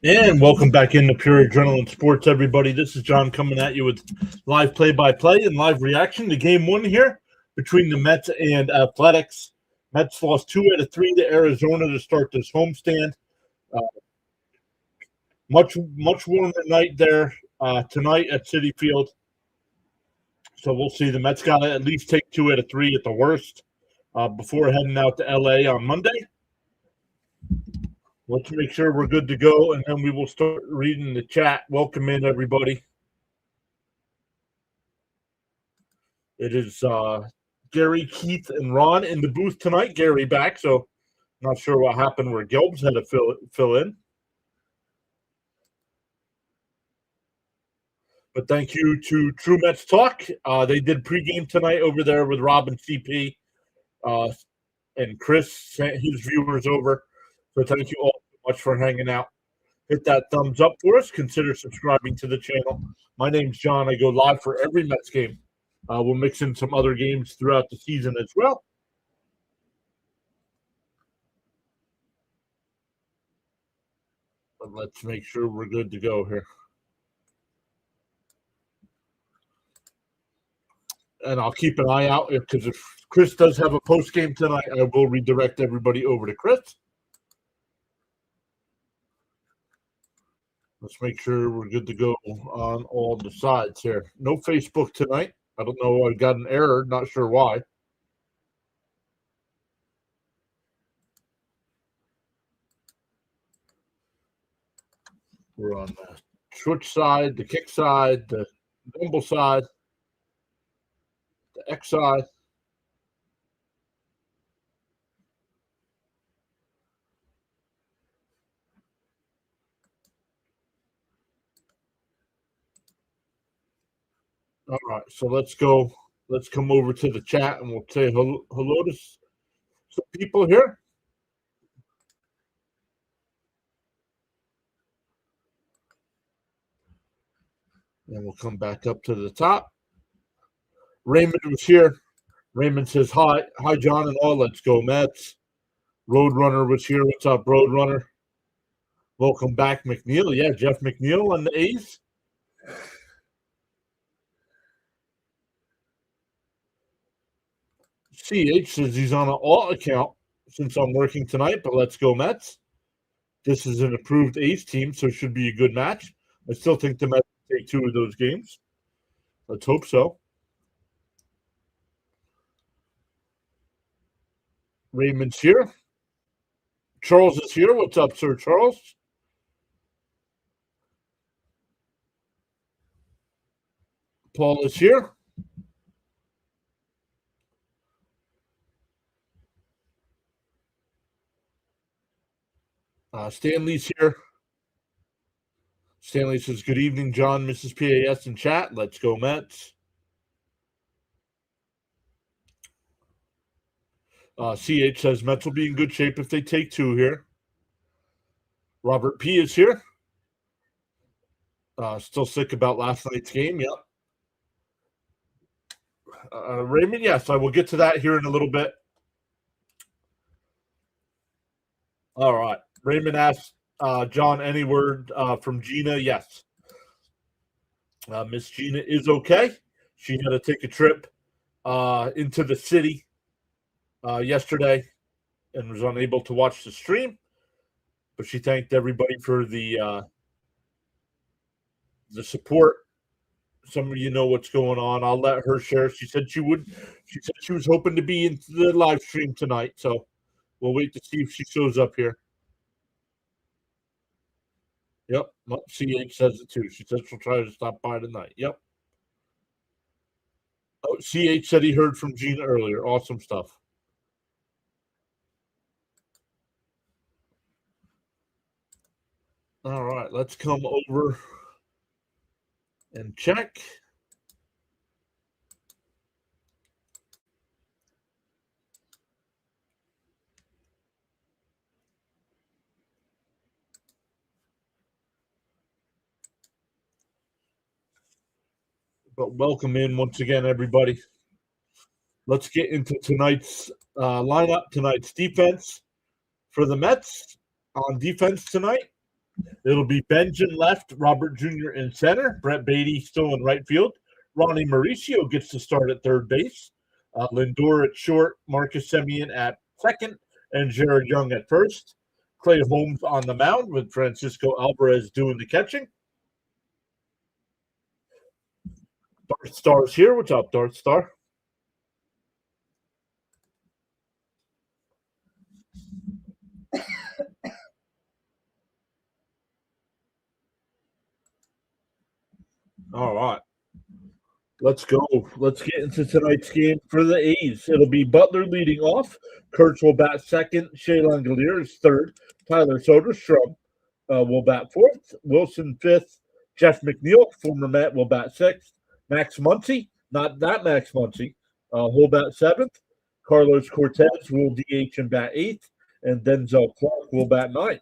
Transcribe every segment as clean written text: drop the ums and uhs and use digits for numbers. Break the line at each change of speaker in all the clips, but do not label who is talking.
And welcome back into Pure Adrenaline Sports, everybody. This is John coming at you with live play-by-play and live reaction to Game 1 here between the Mets and Athletics. Mets lost 2 out of 3 to Arizona to start this homestand. Much warmer night there tonight at Citi Field. So we'll see. The Mets got to at least take 2 out of 3 at the worst before heading out to L.A. on Monday. Let's make sure we're good to go, and then we will start reading the chat. Welcome in, everybody. It is Gary, Keith, and Ron in the booth tonight. Gary back, so not sure what happened where Gelbs had to fill in. But thank you to True Mets Talk. They did pregame tonight over there with Rob and CP, and Chris sent his viewers over. So thank you all so much for hanging out. Hit that thumbs up for us. Consider subscribing to the channel. My name's John. I go live for every Mets game. We'll mix in some other games throughout the season as well. But let's make sure we're good to go here. And I'll keep an eye out because if Chris does have a post game tonight, I will redirect everybody over to Chris. Let's make sure we're good to go on all the sides here. No Facebook tonight. I don't know. I got an error. Not sure why. We're on the switch side, the kick side, the rumble side, the X side. All right, so let's go. Let's come over to the chat and we'll say hello to some people here. And we'll come back up to the top. Raymond was here. Raymond says, hi, John and all. Let's go, Mets. Roadrunner was here. What's up, Roadrunner? Welcome back, McNeil. Yeah, Jeff McNeil on the A's. CH says he's on an alt account since I'm working tonight, but let's go, Mets. This is an approved A's team, so it should be a good match. I still think the Mets take 2 of those games. Let's hope so. Raymond's here. Charles is here. What's up, Sir Charles? Paul is here. Stanley's here. Stanley says, good evening, John, Mrs. PAS in chat. Let's go, Mets. CH says, Mets will be in good shape if they take 2 here. Robert P is here. Still sick about last night's game. Yep. Raymond, yes, I will get to that here in a little bit. All right. Raymond asked, John, any word from Gina? Yes. Miss Gina is okay. She had to take a trip into the city yesterday and was unable to watch the stream, but she thanked everybody for the support. Some of you know what's going on. I'll let her share. She said she would. She said she was hoping to be into the live stream tonight, so we'll wait to see if she shows up here. Yep, CH says it too. She said she'll try to stop by tonight. Yep. Oh, CH said he heard from Gina earlier. Awesome stuff. All right, let's come over and check. But welcome in once again, everybody. Let's get into tonight's lineup, tonight's defense for the Mets. On defense tonight, It'll be Benj in left, Robert Jr. in center, Brett Beatty still in right field. Ronnie Mauricio gets to start at third base. Lindor at short, Marcus Semien at second, and Jared Young at first. Clay Holmes on the mound with Francisco Alvarez doing the catching. Darth Star's here. What's up, Darth Star? All right. Let's go. Let's get into tonight's game for the A's. It'll be Butler leading off. Kurtz will bat second. Shea Langolier is third. Tyler Soderstrom will bat fourth. Wilson fifth. Jeff McNeil, former Met, will bat sixth. Max Muncy, not that Max Muncy, will bat seventh. Carlos Cortez will DH and bat eighth. And Denzel Clark will bat ninth.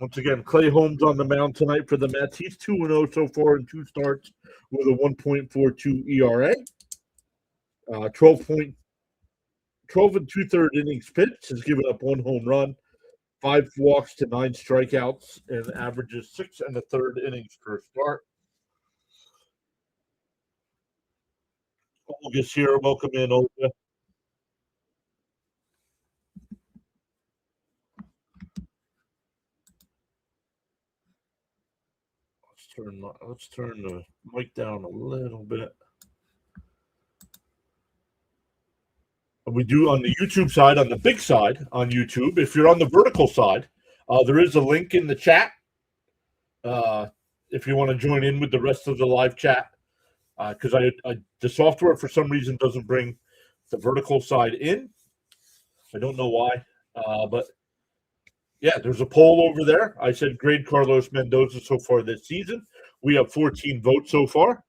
Once again, Clay Holmes on the mound tonight for the Mets. He's 2-0 so far in 2 starts with a 1.42 ERA. 12 and 2/3 innings pitched, has given up 1 home run, 5 walks to 9 strikeouts, and averages 6 1/3 innings per start. Olga's here. Welcome in, Olga. Let's turn the mic down a little bit. We do on the YouTube side, on the big side on YouTube. If you're on the vertical side, there is a link in the chat if you want to join in with the rest of the live chat. Because the software for some reason doesn't bring the vertical side in. I don't know why, but yeah, there's a poll over there. I said grade Carlos Mendoza so far this season. We have 14 votes so far.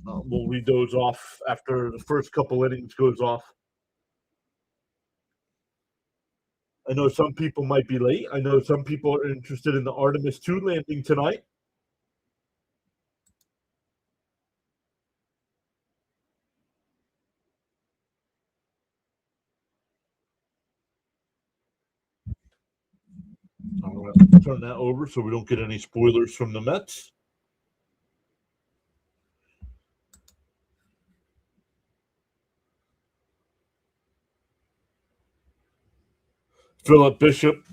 We'll read those off after the first couple innings goes off. I know some people might be late. I know some people are interested in the Artemis 2 landing tonight. All right, let's turn that over so we don't get any spoilers from the Mets. Philip Bishop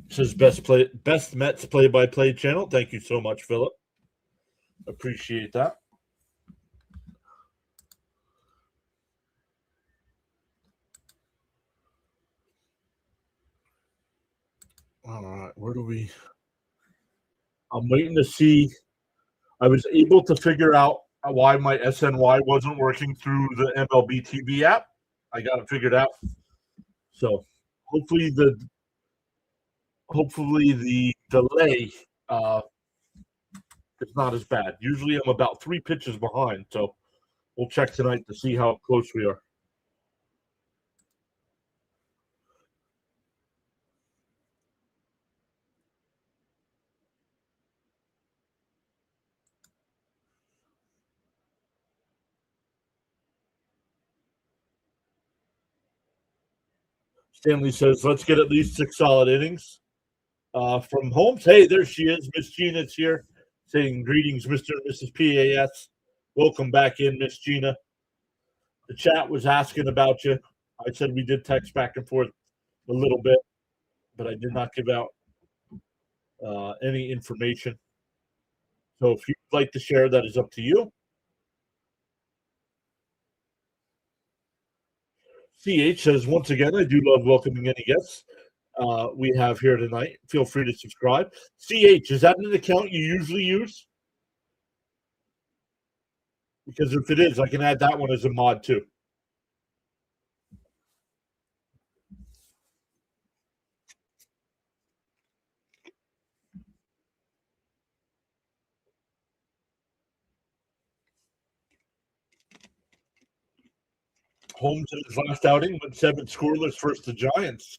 says best Mets play-by-play channel. Thank you so much, Philip. Appreciate that. All right, where do we? I'm waiting to see. I was able to figure out why my SNY wasn't working through the MLB TV app. I got it figured out. So hopefully the delay is not as bad. Usually I'm about 3 pitches behind, so we'll check tonight to see how close we are. Stanley says, let's get at least 6 solid innings. From Holmes, hey, there she is. Miss Gina's here saying greetings, Mr. and Mrs. PAS. Welcome back in, Miss Gina. The chat was asking about you. I said we did text back and forth a little bit, but I did not give out any information. So if you'd like to share, that is up to you. CH says, once again, I do love welcoming any guests we have here tonight. Feel free to subscribe. CH, is that an account you usually use? Because if it is, I can add that one as a mod too. Holmes in his last outing went 7 scoreless versus the Giants.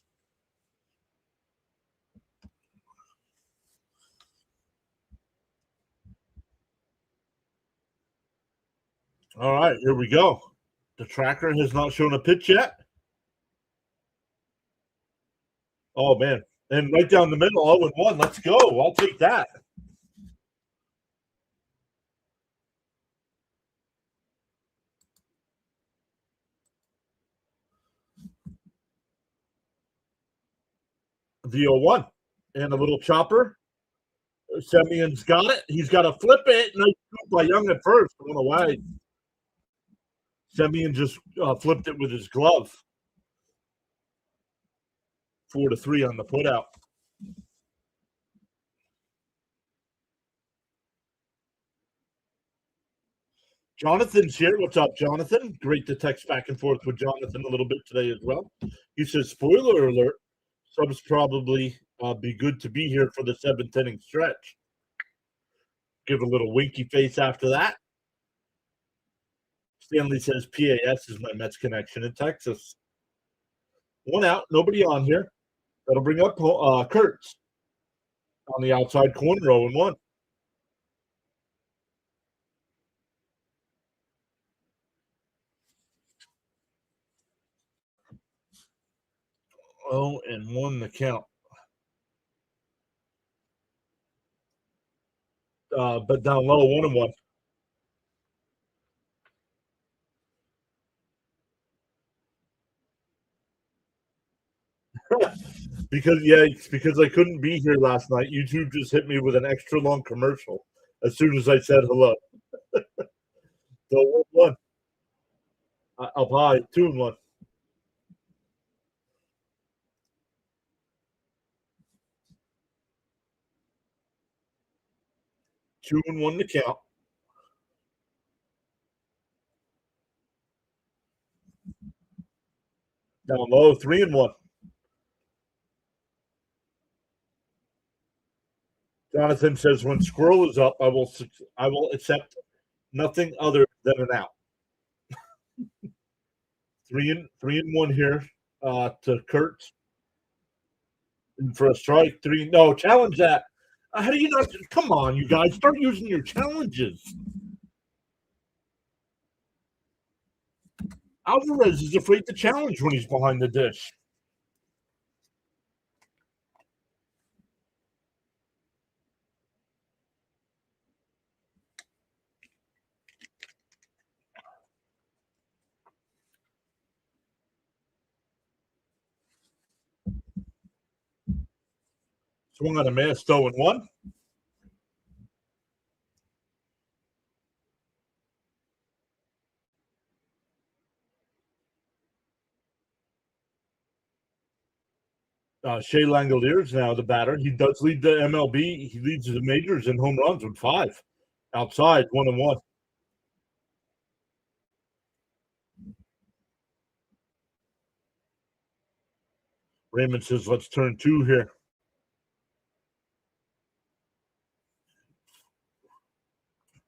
All right, here we go. The tracker has not shown a pitch yet. Oh, man. And right down the middle, 0-1. Let's go. I'll take that. The 0-1. And a little chopper. Semion's got it. He's got to flip it. Nice scoop by Young at first. Went away. Semien just flipped it with his glove. 4-3 on the putout. Jonathan's here. What's up, Jonathan? Great to text back and forth with Jonathan a little bit today as well. He says, spoiler alert, subs probably be good to be here for the 7th inning stretch. Give a little winky face after that. Stanley says, PAS is my Mets connection in Texas. 1 out, nobody on here. That'll bring up Kurtz on the outside corner, 0-1. 0-1 the count. But down low, 1-1. because I couldn't be here last night. YouTube just hit me with an extra long commercial as soon as I said hello. So 1-1. Up high, 2-1. 2-1 to count. Down low, 3-1. Jonathan says, when Squirrel is up, I will accept nothing other than an out. 3-1 here to Kurtz. And for a strike, 3. No, challenge that. How do you not? Come on, you guys, start using your challenges. Alvarez is afraid to challenge when he's behind the dish. Swung on a miss, 0-1. Shea Langolier is now the batter. He does lead the MLB. He leads the majors in home runs with 5. Outside, 1-1. Raymond says, let's turn 2 here.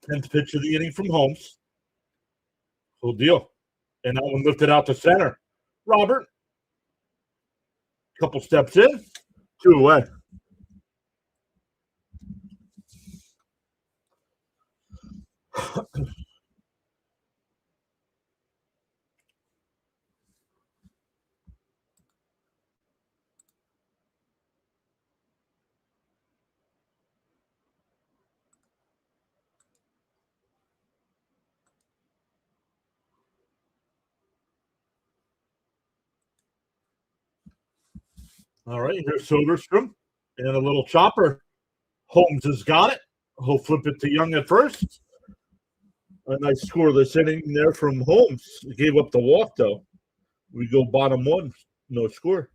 10th pitch of the inning from Holmes. Full deal. And that one lifted out to center. Robert. Couple steps in. 2 away. All right, here's Soderstrom and a little chopper. Holmes has got it. He'll flip it to Young at first. A nice scoreless inning there from Holmes. He gave up the walk, though. We go bottom 1, no score.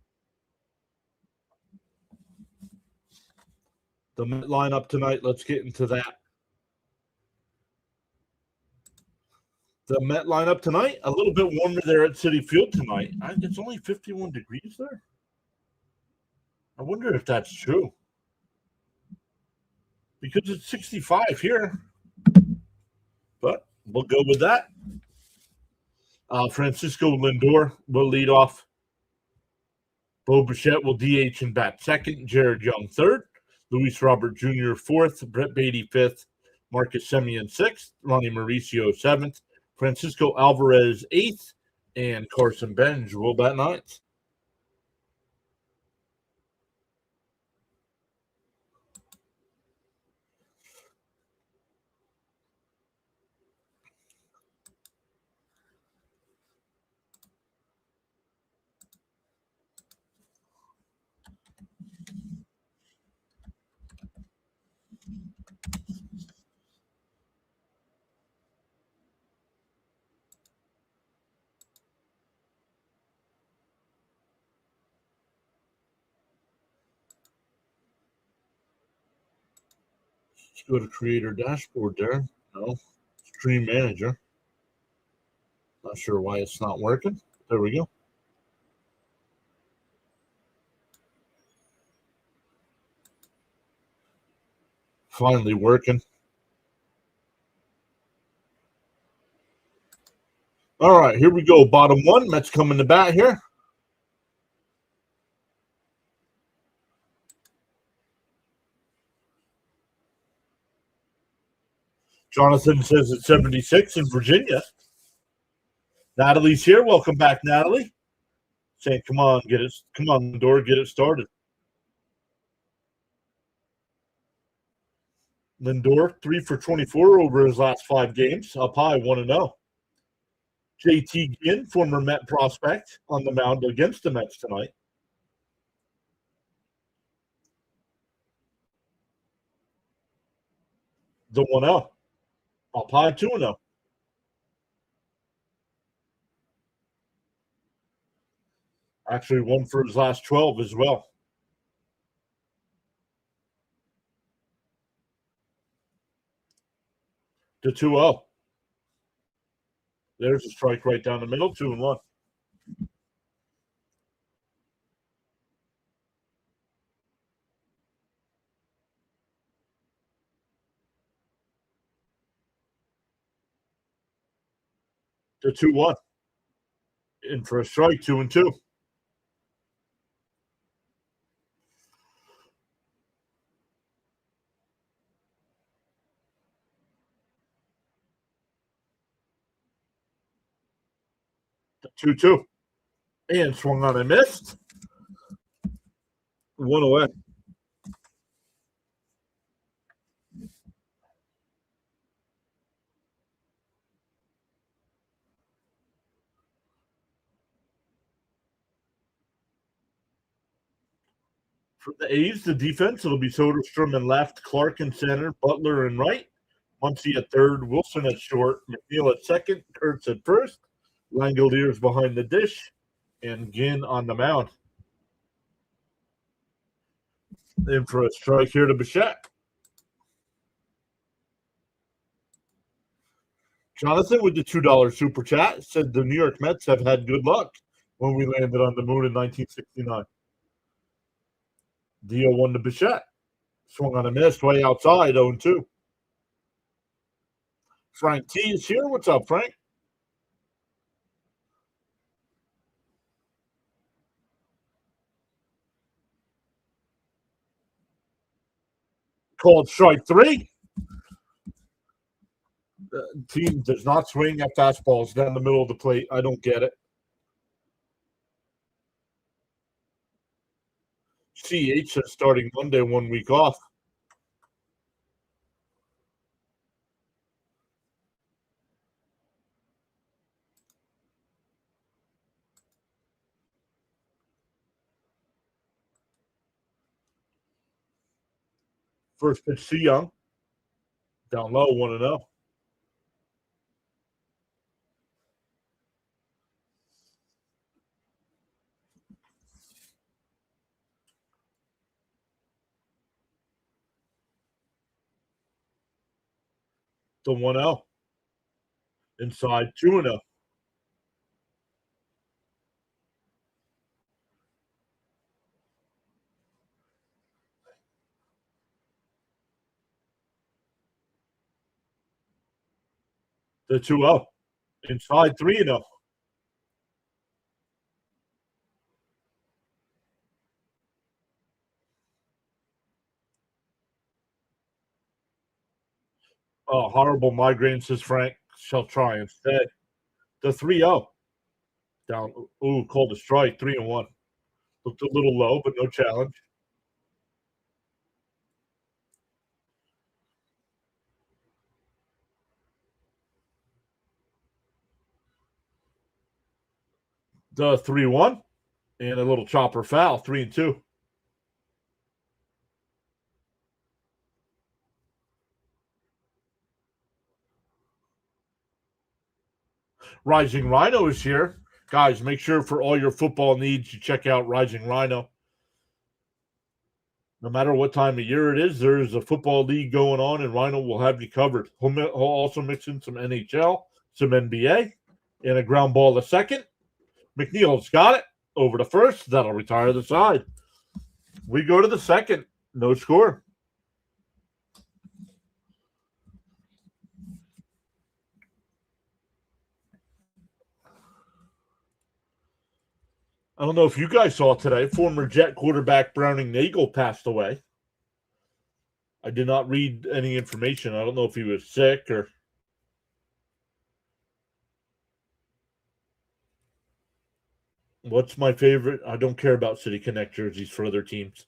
The Met lineup tonight, let's get into that. The Met lineup tonight, a little bit warmer there at Citi Field tonight. It's only 51 degrees there. I wonder if that's true. Because it's 65 here. But we'll go with that. Francisco Lindor will lead off. Bo Bichette will DH and bat second. Jared Young third. Luis Robert Jr. fourth. Brett Beatty fifth. Marcus Semien sixth. Ronnie Mauricio seventh. Francisco Alvarez eighth. And Carson Benj will bat ninth. go to Creator Dashboard there. No. Stream Manager. Not sure why it's not working. There we go. Finally working. All right, here we go. Bottom one. Mets coming to bat here. Jonathan says it's 76 in Virginia. Natalie's here. Welcome back, Natalie. Saying, come on, get it. Come on, Lindor, get it started. Lindor, 3 for 24 over his last 5 games. Up high, 1-0. JT Ginn, former Met prospect, on the mound against the Mets tonight. The 1-0. Up high, 2-0. Actually, 1 for his last 12 as well. The 2-0. There's a strike right down the middle, 2-1. The 2-1. In for a strike, 2-2. The 2-2. And swung on and missed. 1 away. For the A's, the defense, it'll be Soderstrom in left, Clark in center, Butler in right, Muncy at third, Wilson at short, McNeil at second, Kurtz at first, Langoliers behind the dish, and Ginn on the mound. In for a strike here to Bichette. Jonathan with the $2 super chat said the New York Mets have had good luck when we landed on the moon in 1969. Dio won to Bichette. Swung on a miss, way outside, 0-2. Frank T is here. What's up, Frank? Called strike 3. The team does not swing at fastballs down the middle of the plate. I don't get it. CH says starting Monday, 1 week off. First pitch, C Young. Down low, 1-0. The 1-0. Inside, 2-0. The 2-0. Inside, 3-0. Oh, horrible migraine, says Frank. Shall try instead. The 3-0. Down. Ooh, called a strike, 3-1. Looked a little low, but no challenge. The 3-1. And a little chopper foul, 3-2. Rising Rhino is here. Guys, make sure for all your football needs you check out Rising Rhino. No matter what time of year it is, there's a football league going on, and Rhino will have you covered. He'll also mix in some NHL, some NBA, and a ground ball to second. McNeil's got it over to first. That'll retire the side. We go to the second. No score. I don't know if you guys saw today, former Jet quarterback Browning Nagel passed away. I did not read any information. I don't know if he was sick or. What's my favorite? I don't care about City Connect jerseys for other teams.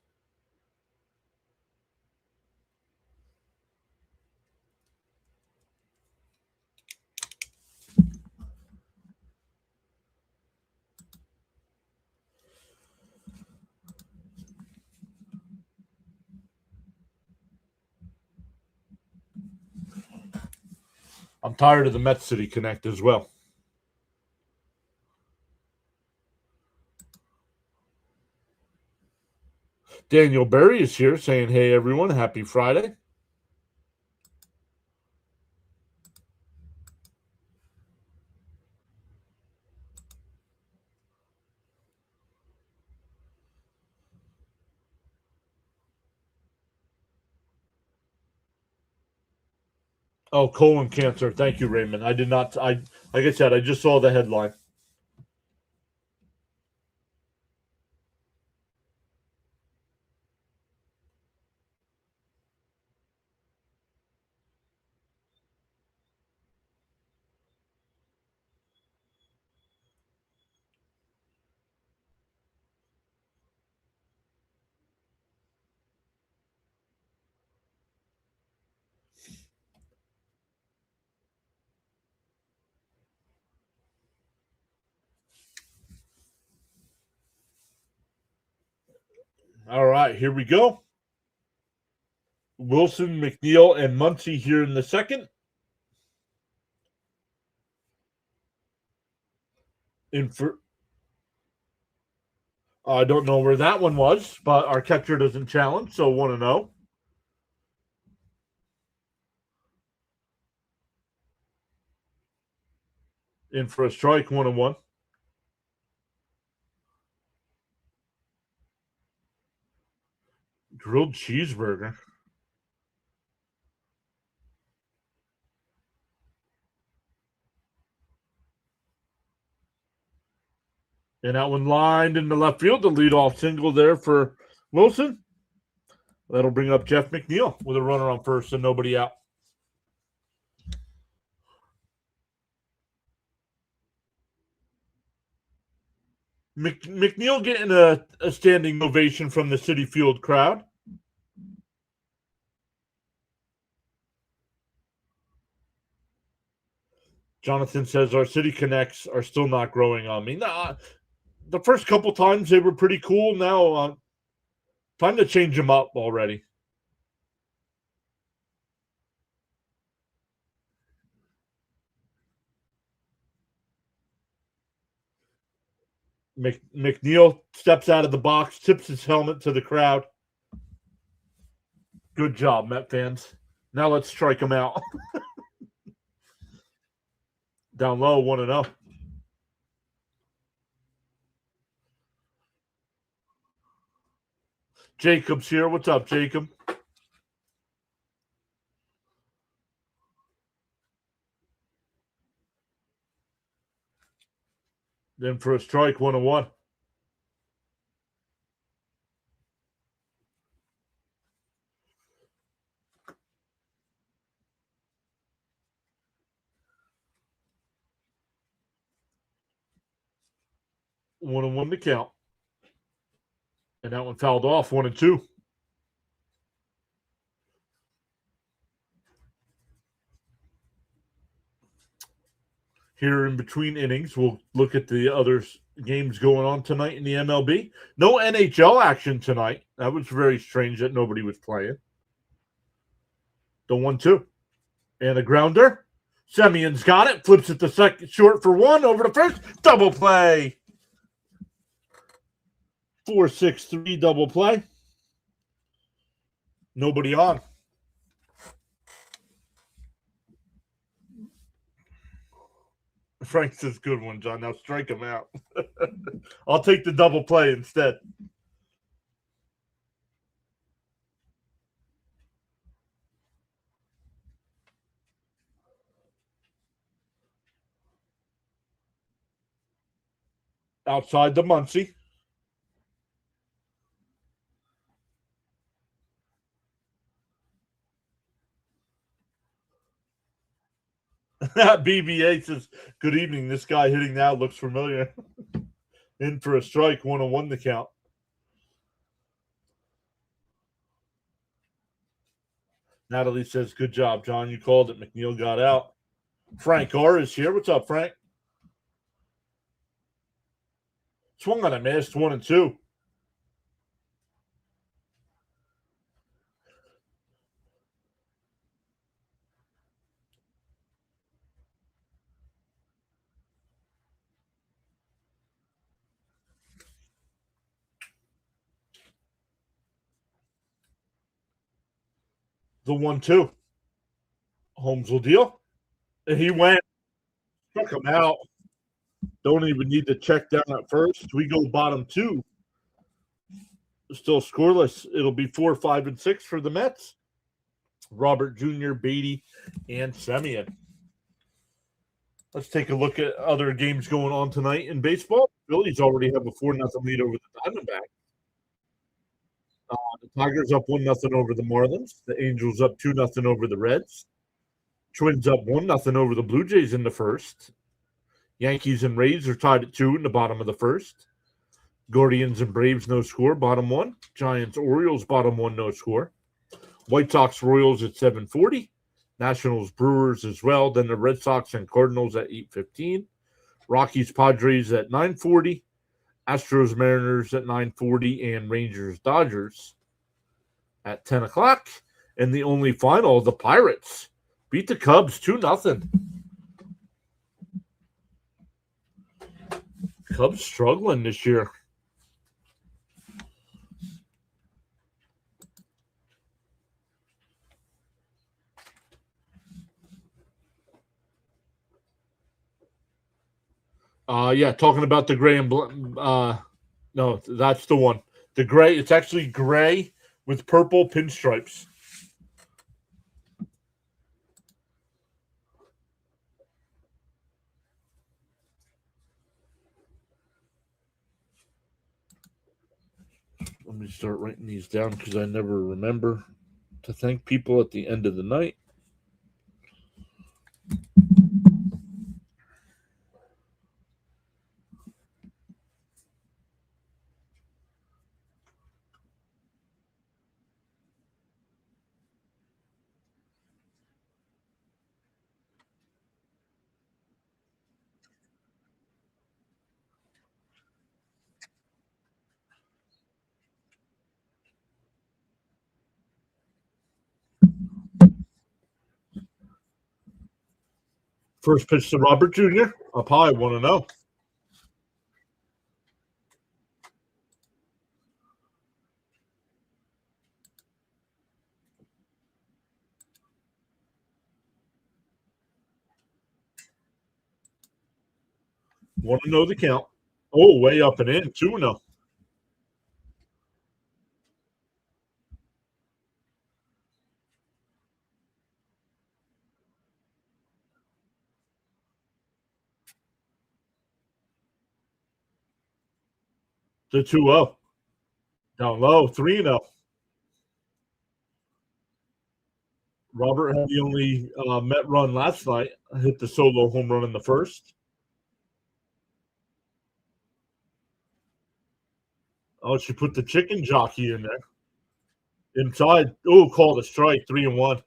I'm tired of the Met City Connect as well. Daniel Berry is here saying, hey, everyone, happy Friday. Oh, colon cancer. Thank you, Raymond. I did not. Like I said, I just saw the headline. All right, here we go. Wilson, McNeil, and Muncie here in the second. I don't know where that one was, but our catcher doesn't challenge, so 1-0. In for a strike, 1-1. Grilled cheeseburger. And that one lined into left field. The leadoff single there for Wilson. That'll bring up Jeff McNeil with a runner on first and nobody out. McNeil getting a standing ovation from the Citi Field crowd. Jonathan says our City Connects are still not growing on me. Nah, the first couple times they were pretty cool. Now, time to change them up already. McNeil steps out of the box, tips his helmet to the crowd. Good job, Met fans. Now let's strike him out. Down low, 1-0. Jacob's here. What's up, Jacob? Then for a strike, 1-1. One and one to count. And that one fouled off, 1-2. Here in between innings, we'll look at the other games going on tonight in the MLB. No NHL action tonight. That was very strange that nobody was playing. The 1-2. And a grounder. Semion's got it. Flips it to second, short for one. Over to first. Double play. 4-6-3 double play. Nobody on. Frank says good one, John. Now strike him out. I'll take the double play instead. Outside the Muncie. BBA says, good evening. This guy hitting now looks familiar. In for a strike, 1-1 the count. Natalie says, good job, John. You called it. McNeil got out. Frank R is here. What's up, Frank? Swung on a miss, 1-2. The 1-2. Holmes will deal. And he went. Took him out. Don't even need to check down at first. We go bottom 2. Still scoreless. It'll be 4, 5, and 6 for the Mets. Robert Jr., Beatty, and Semien. Let's take a look at other games going on tonight in baseball. Phillies already have a 4-0 lead over the Diamondbacks. The Tigers up 1-0 over the Marlins. The Angels up 2-0 over the Reds. Twins up 1-0 over the Blue Jays in the first. Yankees and Rays are tied at 2 in the bottom of the first. Guardians and Braves, no score, bottom 1. Giants, Orioles, bottom 1, no score. White Sox, Royals at 7:40. Nationals, Brewers as well. Then the Red Sox and Cardinals at 8:15. Rockies, Padres at 9:40. Astros, Mariners at 9:40. And Rangers, Dodgers at 10 o'clock. And the only final, the Pirates beat the Cubs 2-0. Cubs struggling this year. Yeah, talking about the gray and no, that's the one. The gray, it's actually gray with purple pinstripes. Let me start writing these down because I never remember to thank people at the end of the night. First pitch to Robert Jr. Up high, 1-0. Want to know the count? Oh, way up and in, 2-0. To 2-0. Down low, 3-0. Robert had the only Met run last night. Hit the solo home run in the first. Oh, she put the chicken jockey in there. Inside. Oh, called a strike, 3-1.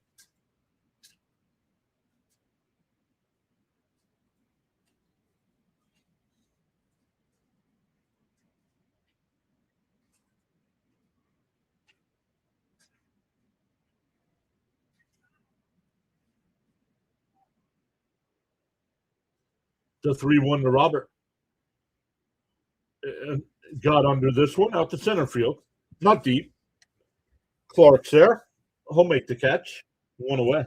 The 3-1 to Robert. Got under this one out to center field. Not deep. Clark's there. He'll make the catch. One away.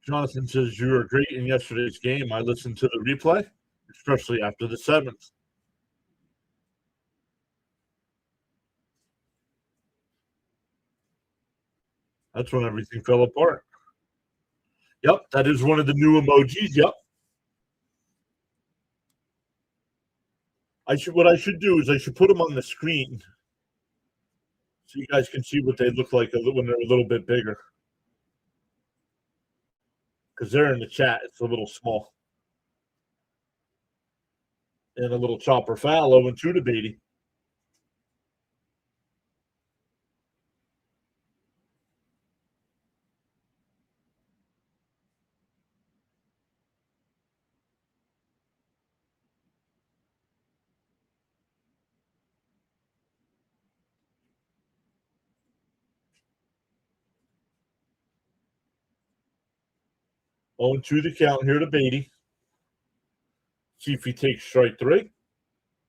Jonathan says you were great in yesterday's game. I listened to the replay, especially after the seventh. That's when everything fell apart. Yep, that is one of the new emojis. Yep. What I should do is I should put them on the screen so you guys can see what they look like when they're a little bit bigger. Because they're in the chat, it's a little small. And a little chopper foul, 0-2 to Beatty. Oh, and 2 the count here to Beatty. See if he takes strike 3.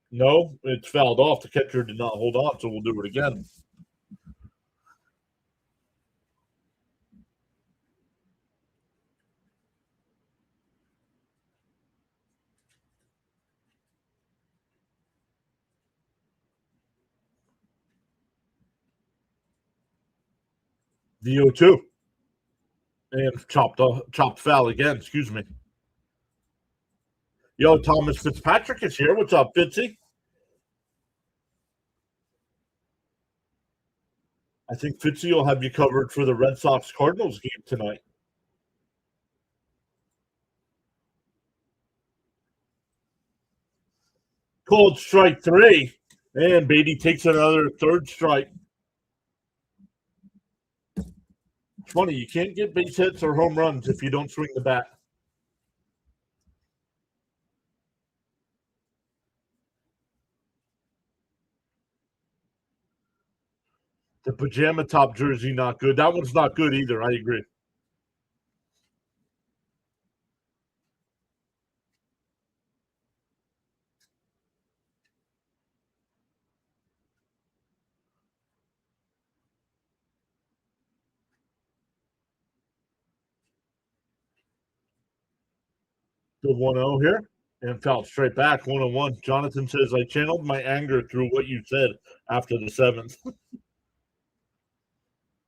No, it's fouled off. The catcher did not hold on, so we'll do it again. The 0-2. And chopped foul again, excuse me. Yo, Thomas Fitzpatrick is here. What's up, Fitzy? I think Fitzy will have you covered for the Red Sox-Cardinals game tonight. Called strike 3, and Beatty takes another third strike. It's funny, you can't get base hits or home runs if you don't swing the bat. The pajama top jersey, not good. That one's not good either. I agree. Good 1-0 here. And fouled straight back, 1-1. Jonathan says, I channeled my anger through what you said after the 7th.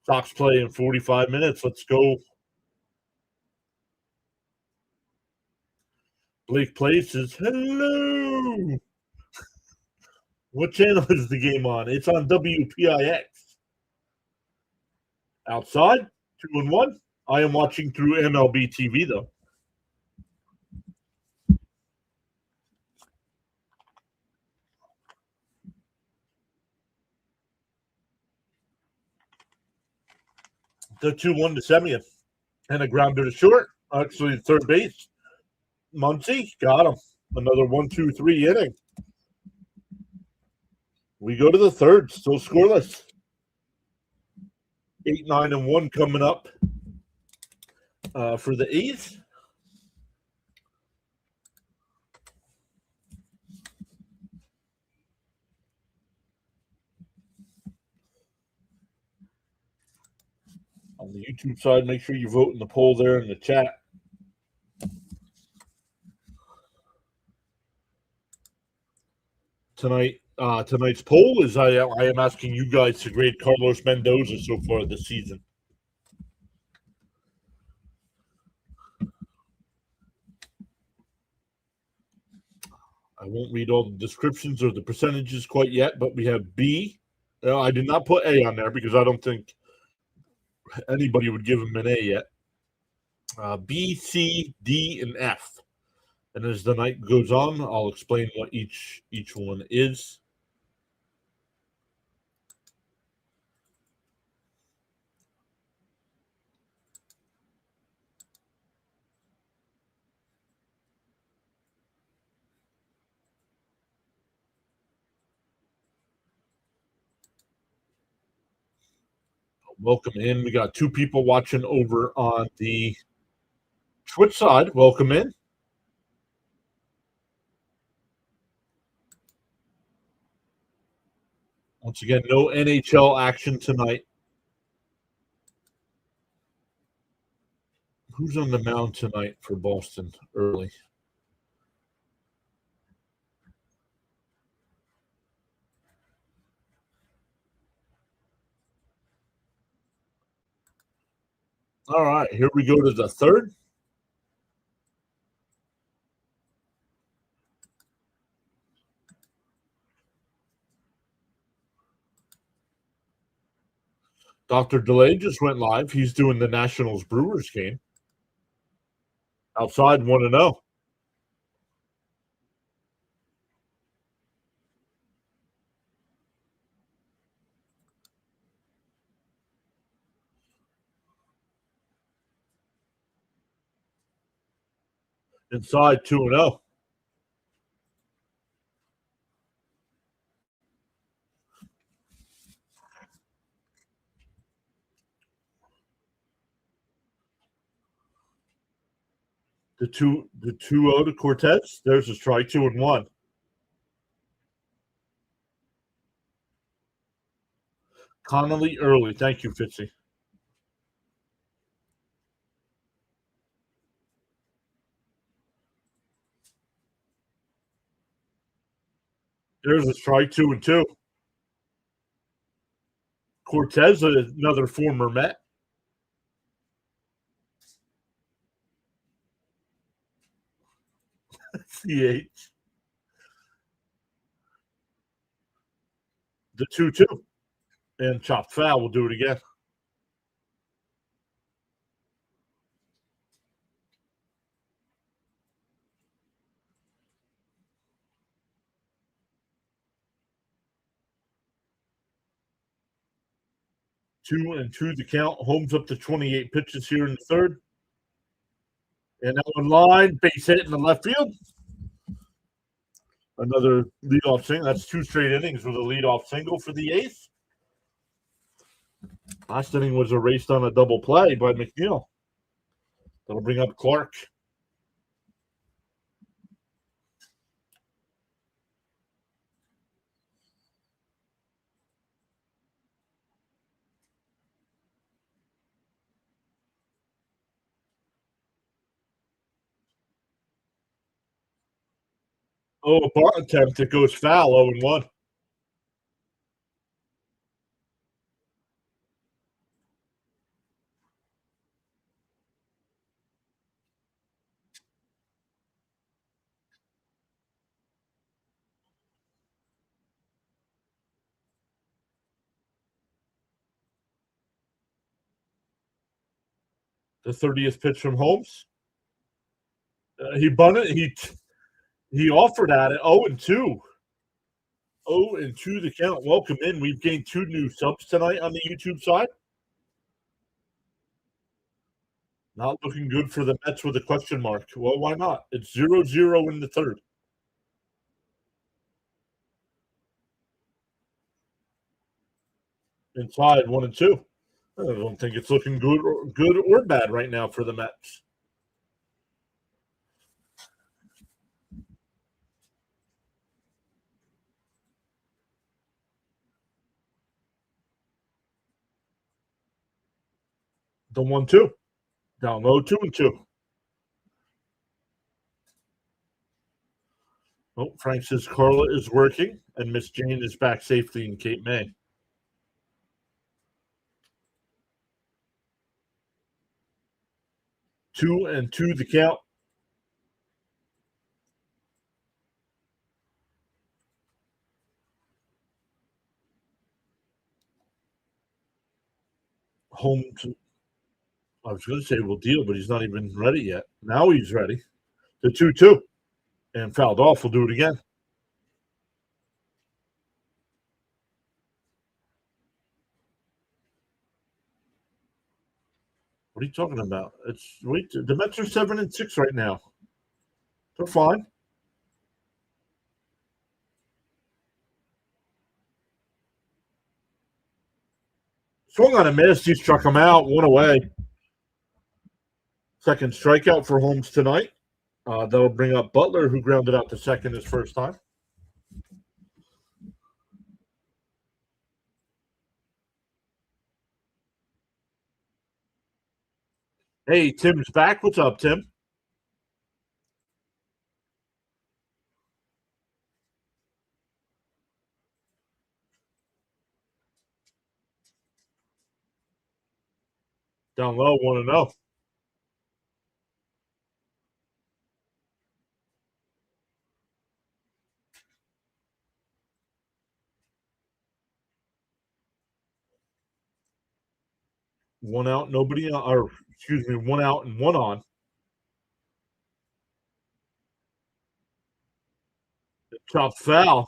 Sox play in 45 minutes. Let's go. Blake Place says, hello. What channel is the game on? It's on WPIX. Outside, 2-1. I am watching through MLB TV, though. The 2-1 to Semien. And a grounder to short. Actually, third base. Muncy got him. Another 1-2-3 inning. We go to the third, still scoreless. 8-9-1 coming up for the A's. On the YouTube side, make sure you vote in the poll there in the chat. Tonight's poll is I am asking you guys to grade Carlos Mendoza so far this season. I won't read all the descriptions or the percentages quite yet, but we have B. I did not put A on there because I don't think anybody would give him an A yet. B, C, D, and F. And as the night goes on, I'll explain what each one is. Welcome in. We got 2 people watching over on the Switch side, welcome in. Once again, no NHL action tonight. Who's on the mound tonight for Boston early? All right, here we go to the third. Dr. DeLay just went live. He's doing the Nationals Brewers game. Outside 1-0. Inside 2-0. The 2-0 to Cortez. There's a strike, 2-1. Connolly early. Thank you, Fitzy. There's a strike, 2-2. Cortez, another former Met. CH. The 2-2. And chopped foul. We'll do it again. Two and two the count. Holmes up to 28 pitches here in the third. And that one line, base hit in the left field. Another leadoff single. That's 2 straight innings with a leadoff single for the eighth. Last inning was erased on a double play by McNeil. That'll bring up Clark. Oh, a bar attempt that goes foul, 0-1. The 30th pitch from Holmes. He bunted. He offered at it. 0-2. 0-2 the count. Welcome in. We've gained 2 new subs tonight on the YouTube side. Not looking good for the Mets with a question mark. Well, why not? It's 0-0 in the third. Inside 1-2. I don't think it's looking good or bad right now for the Mets. The 1-2. Down low, 2-2. Oh, Frank says Carla is working and Miss Jane is back safely in Cape May. 2-2 the count. Holmes. I was going to say we'll deal, but he's not even ready yet. Now he's ready. The 2-2. And fouled off. We'll do it again. What are you talking about? The Mets are 7-6 right now. They're fine. Swung on a miss. He struck him out. 1 away. Second strikeout for Holmes tonight. That'll bring up Butler, who grounded out to second his first time. Hey, Tim's back. What's up, Tim? Down low, 1-0. One out, nobody on, or excuse me, one out and one on. Chop foul.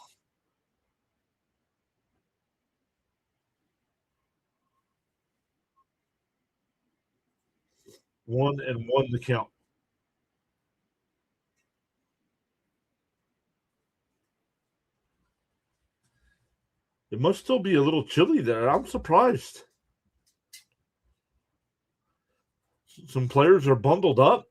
1-1 the count. It must still be a little chilly there. I'm surprised. Some players are bundled up.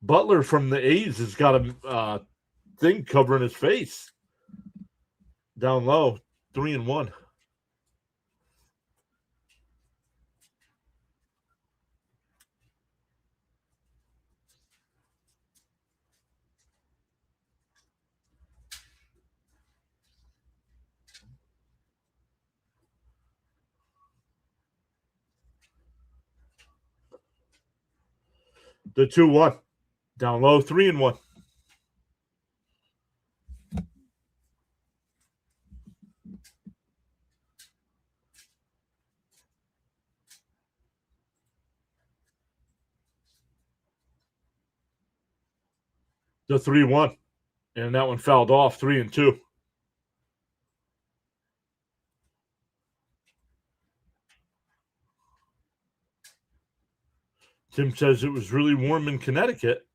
Butler from the A's has got a thing covering his face. Down low, 3-1. The 2-1. Down low, 3-1. The 3-1. And that one fouled off, 3-2. Tim says it was really warm in Connecticut.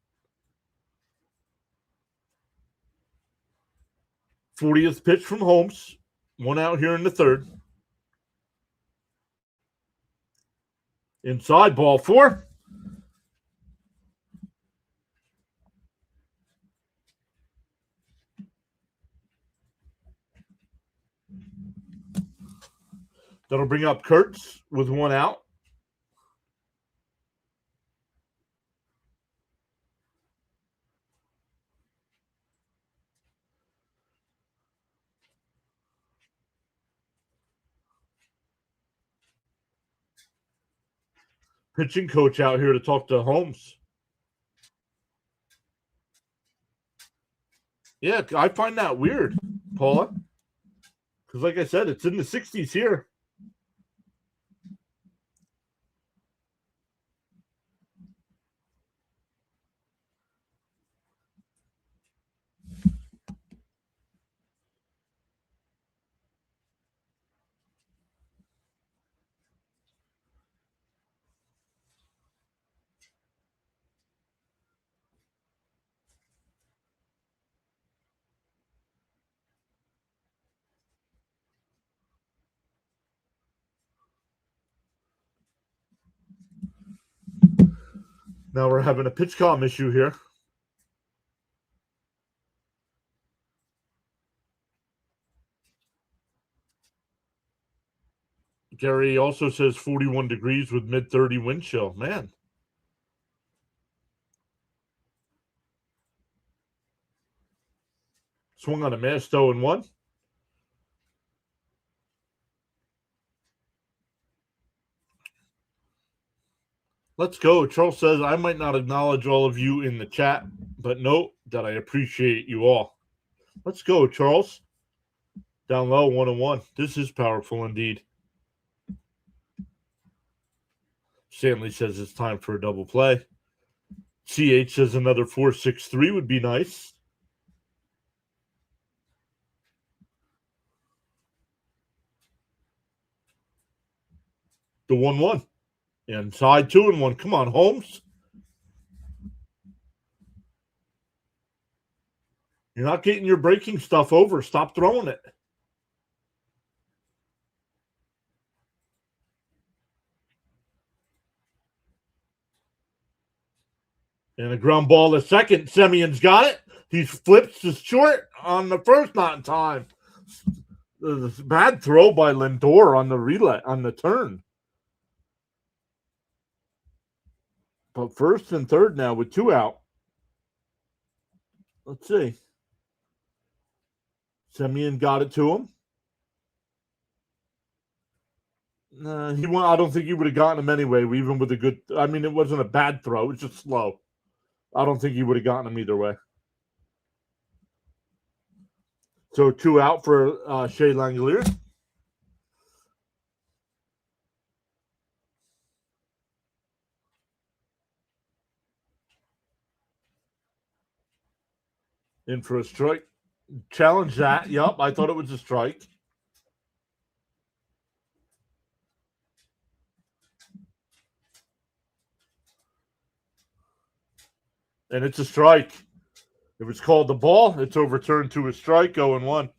40th pitch from Holmes. One out here in the third. Inside, ball 4. That'll bring up Kurtz with one out. Pitching coach out here to talk to Holmes. Yeah, I find that weird, Paula. Because like I said, it's in the 60s here. Now we're having a pitch comm issue here. Gary also says 41 degrees with mid-30 wind chill. Man. Swung on a miss, 0-1. Let's go. Charles says, I might not acknowledge all of you in the chat, but note that I appreciate you all. Let's go, Charles. Down low, 1-1. This is powerful indeed. Stanley says it's time for a double play. CH says another 4-6-3 would be nice. The 1-1. Inside, 2-1. Come on, Holmes. You're not getting your breaking stuff over. Stop throwing it. And a ground ball to second. Semion's got it. He flips to short on the first, not in time. Bad throw by Lindor on the relay, on the turn. But first and third now with 2 out. Let's see. Semien got it to him. I don't think he would have gotten him anyway, even with a good. I mean, it wasn't a bad throw. It was just slow. I don't think he would have gotten him either way. So 2 out for Shea Langeliers. In for a strike. Challenge that. Yep, I thought it was a strike. And it's a strike. If it's called the ball, it's overturned to a strike, 0-1.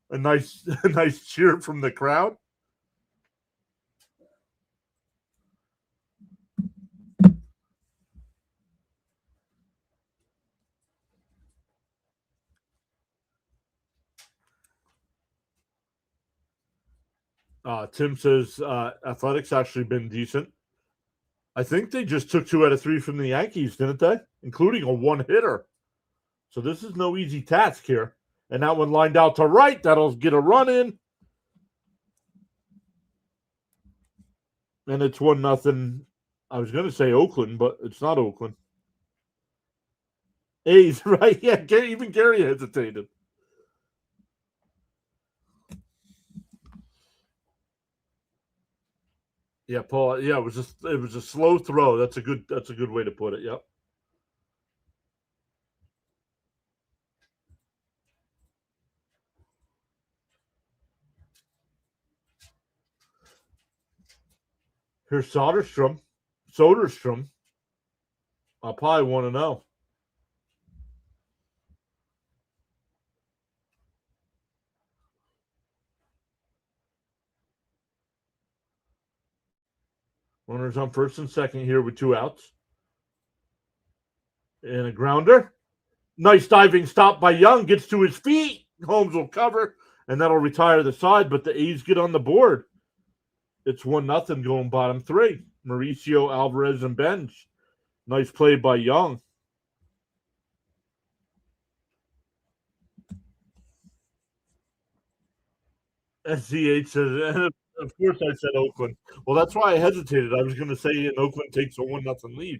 A nice cheer from the crowd. Tim says Athletics actually been decent. I think they just took 2 out of 3 from the Yankees, didn't they? Including a 1-hitter. So this is no easy task here. And that one lined out to right. That'll get a run in. And it's 1-0. I was going to say Oakland, but it's not Oakland. A's, right? Yeah, even Gary hesitated. Yeah, Paul. Yeah, it was a slow throw. That's a good way to put it. Yep. Here's Soderstrom. I'll probably want to know. Runners on first and second here with 2 outs. And a grounder. Nice diving stop by Young. Gets to his feet. Holmes will cover, and that'll retire the side, but the A's get on the board. It's 1-0 going bottom 3. Mauricio, Alvarez, and Benj. Nice play by Young. SCH says, of course I said Oakland. Well, that's why I hesitated. I was going to say in Oakland takes a 1-0 lead.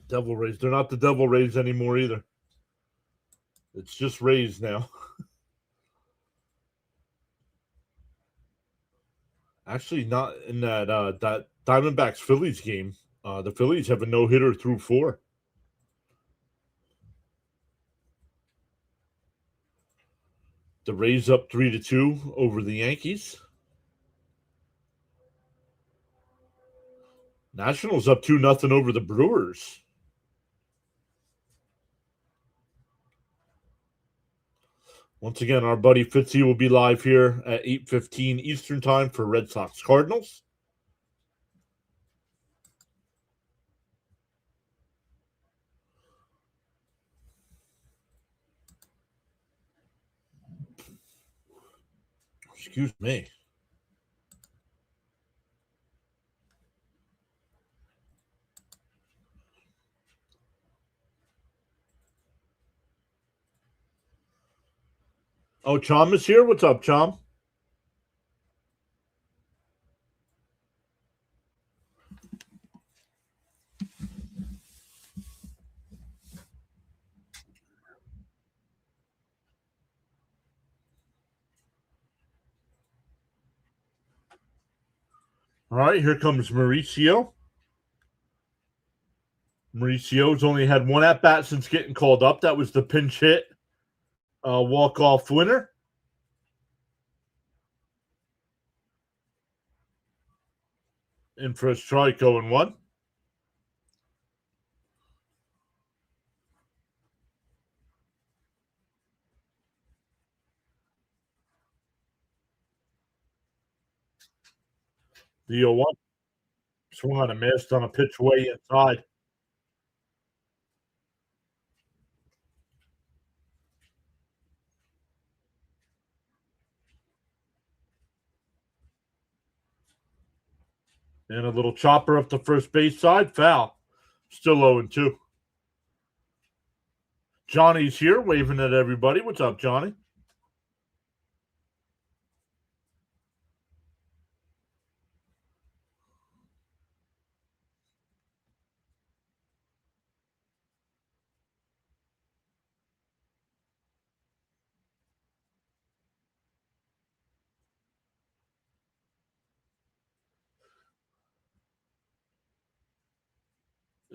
Devil Rays. They're not the Devil Rays anymore either. It's just Rays now. Actually, not in that Diamondbacks Phillies game. The Phillies have a no-hitter through 4. The Rays up 3-2 over the Yankees. Nationals up 2-0 over the Brewers. Once again, our buddy Fitzy will be live here at 8:15 Eastern Time for Red Sox Cardinals. Excuse me. Oh, Chom is here? What's up, Chom? All right, here comes Mauricio. Mauricio's only had 1 at-bat since getting called up. That was the pinch hit walk-off winner. In for a strike, 0-1. The 0-1. Swung on a missed on a pitch way inside. And a little chopper up the first base side. Foul. Still 0-2. Johnny's here waving at everybody. What's up, Johnny?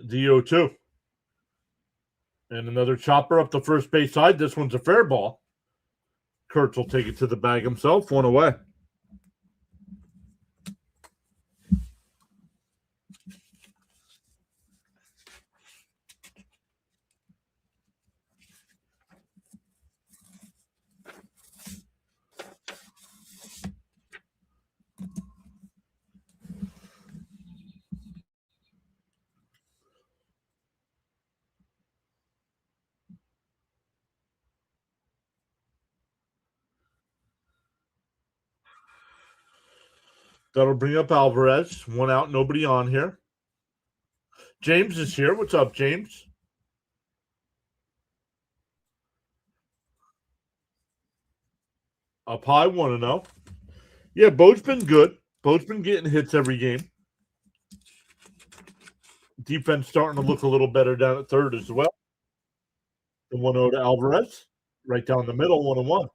The 0-2. And another chopper up the first base side. This one's a fair ball. Kurtz will take it to the bag himself. 1 away. That'll bring up Alvarez. 1 out, nobody on here. James is here. What's up, James? Up high, 1-0. Yeah, Bo's been good. Bo's been getting hits every game. Defense starting to look a little better down at third as well. The 1-0 to Alvarez. Right down the middle, 1-1.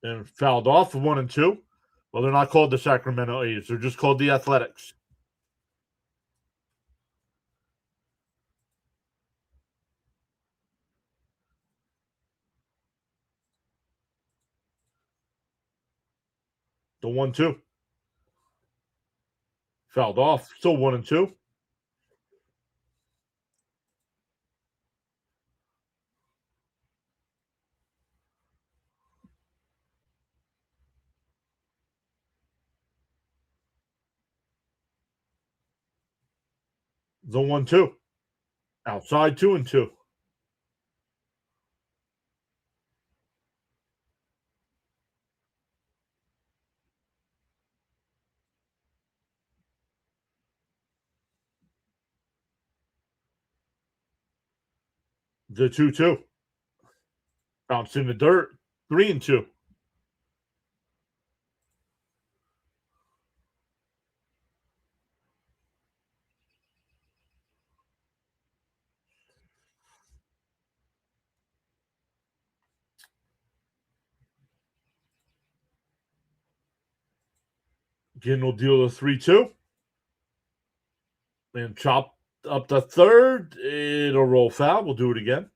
And fouled off 1-2. Well, they're not called the Sacramento A's. They're just called the Athletics. The 1-2. Fouled off. Still 1-2. The 1-2. Outside 2-2. The 2-2. Bounced in the dirt. 3-2. Again, we'll deal the 3-2. And chop up the third. It'll roll foul. We'll do it again.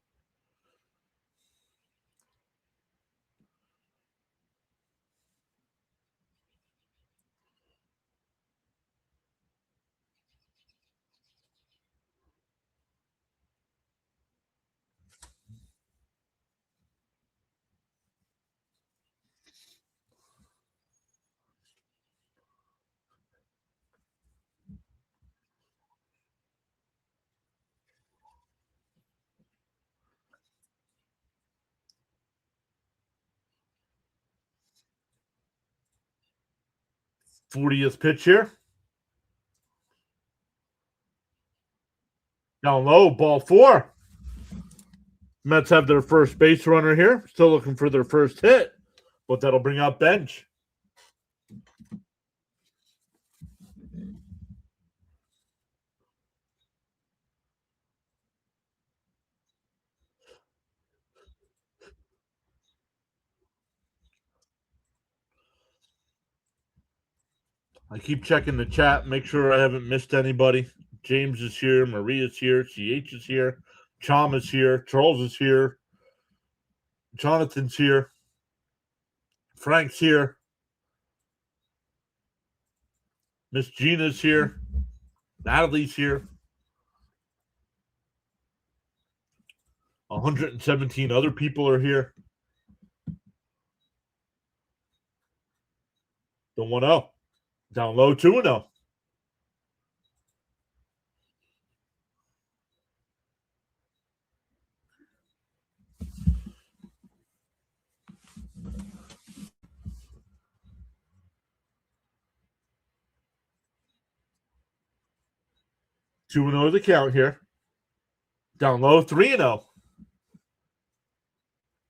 '40th pitch here. Down low, ball 4. Mets have their first base runner here. Still looking for their first hit, but that'll bring up Bench. I keep checking the chat, make sure I haven't missed anybody. James is here. Maria's here. CH is here. Chom is here. Charles is here. Jonathan's here. Frank's here. Miss Gina's here. Natalie's here. 117 other people are here. The 1-0. Down low 2-0. Two and 0 the count here. Down low 3-0.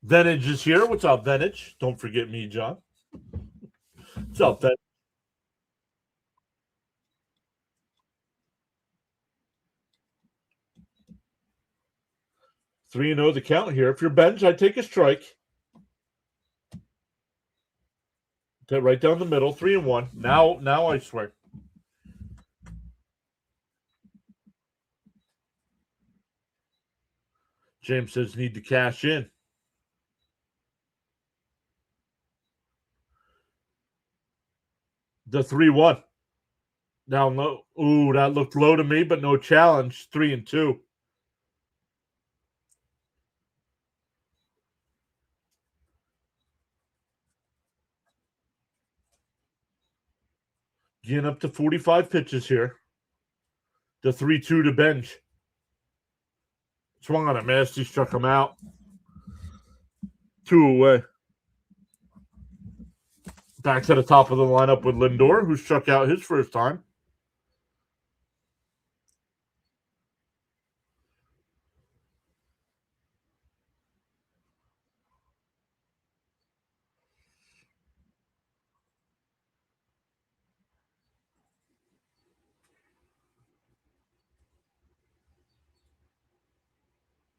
Venage is here. What's up, Venage? Don't forget me, John. What's up, Venage? 3-0 the count here. If you're bench, I take a strike. Right down the middle, 3-1. Now I swear. James says need to cash in. The 3-1. Down low. Ooh, that looked low to me, but no challenge. 3-2. Getting up to 45 pitches here. The 3-2 to bench. Swung on a miss. He struck him out. 2 away. Back to the top of the lineup with Lindor, who struck out his first time.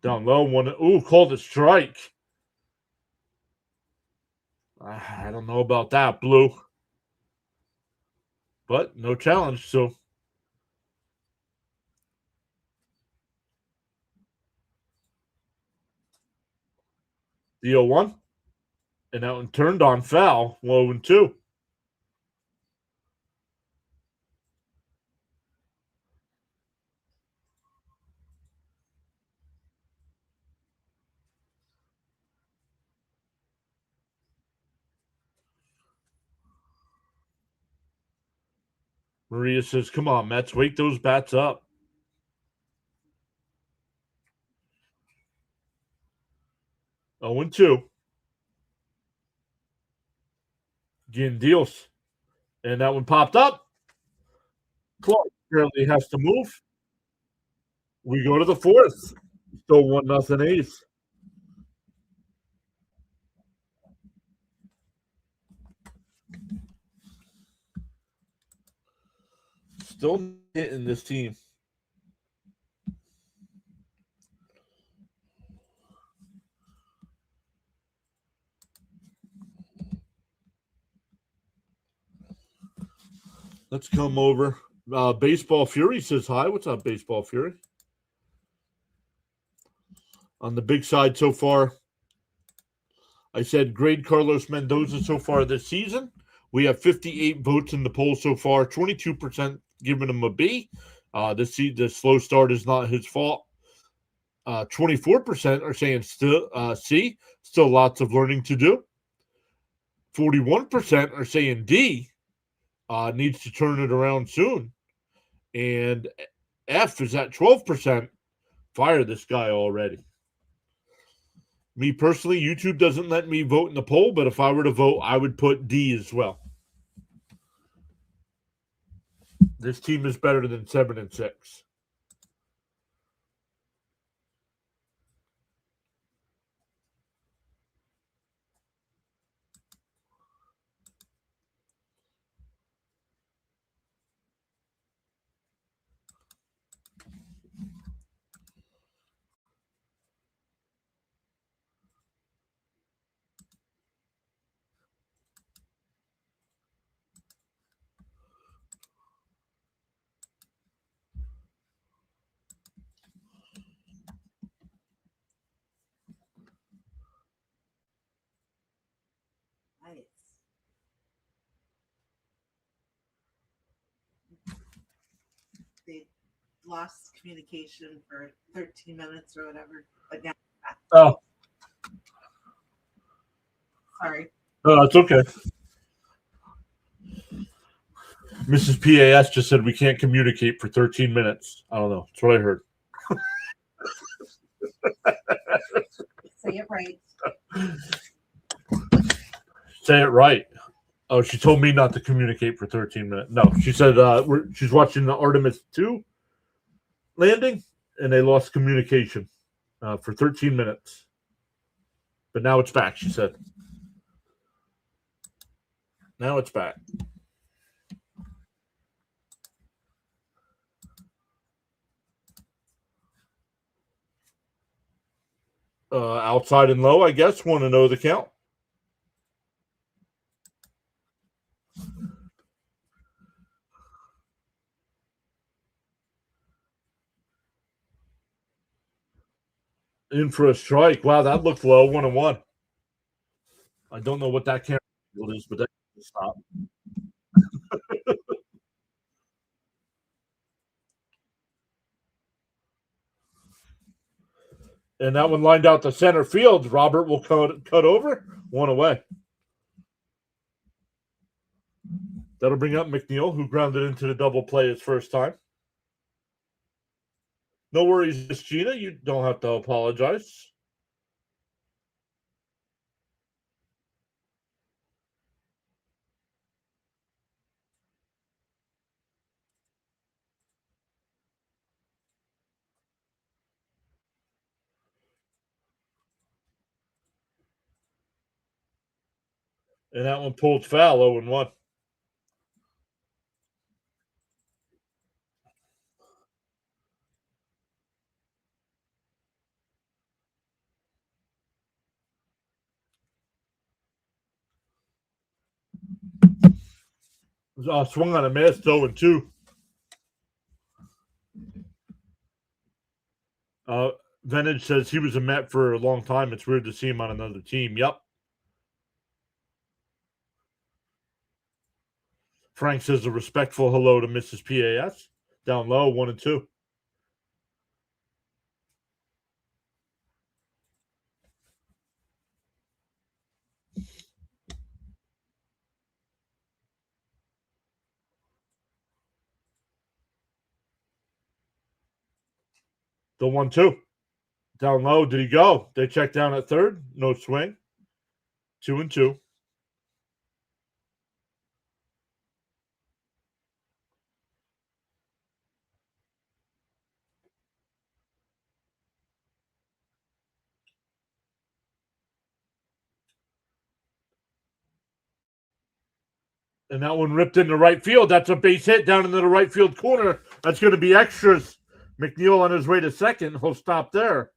Down low, one. Ooh, called a strike. I don't know about that, Blue. But no challenge, so. The 0-1. And that one turned on foul. 0-2. Maria says, come on, Mets, wake those bats up. 0-2. Getting deals. And that one popped up. Clark apparently has to move. We go to the fourth. Still 1-0 A's. Still hitting this team. Let's come over. Baseball Fury says hi. What's up, Baseball Fury? On the big side so far, I said grade Carlos Mendoza so far this season. We have 58 votes in the poll so far. 22% giving him a B. The slow start is not his fault. 24% are saying still C. Still lots of learning to do. 41% are saying D. Needs to turn it around soon. And F is at 12%. Fire this guy already. Me personally, YouTube doesn't let me vote in the poll, but if I were to vote, I would put D as well. This team is better than 7-6.
they lost communication for 13 minutes or whatever. But now,
Oh,
sorry.
no, it's okay. Mrs. PAS just said we can't communicate for 13 minutes. I don't know. That's what I heard.
Say it right.
Say it right. Oh, she told me not to communicate for 13 minutes. No, she said she's watching the Artemis 2 landing, and they lost communication for 13 minutes. But now it's back, she said. Now it's back. Outside and low, I guess. Want to know the count? In for a strike. Wow, that looked low. 1-1. I don't know what that camera is, but that stop. And that one lined out to center field. Robert will cut over. 1 away. That'll bring up McNeil, who grounded into the double play his first time. No worries, Miss Gina. You don't have to apologize. And that one pulled foul, 0-1. Swung on a miss, 0-2. Venage says he was a Met for a long time. It's weird to see him on another team. Yep. Frank says a respectful hello to Mrs. PAS. Down low, 1-2. The 1-2. Down low. Did he go? They checked down at third. No swing. 2-2. And that one ripped into right field. That's a base hit down into the right field corner. That's going to be extras. McNeil on his way to second. He'll stop there.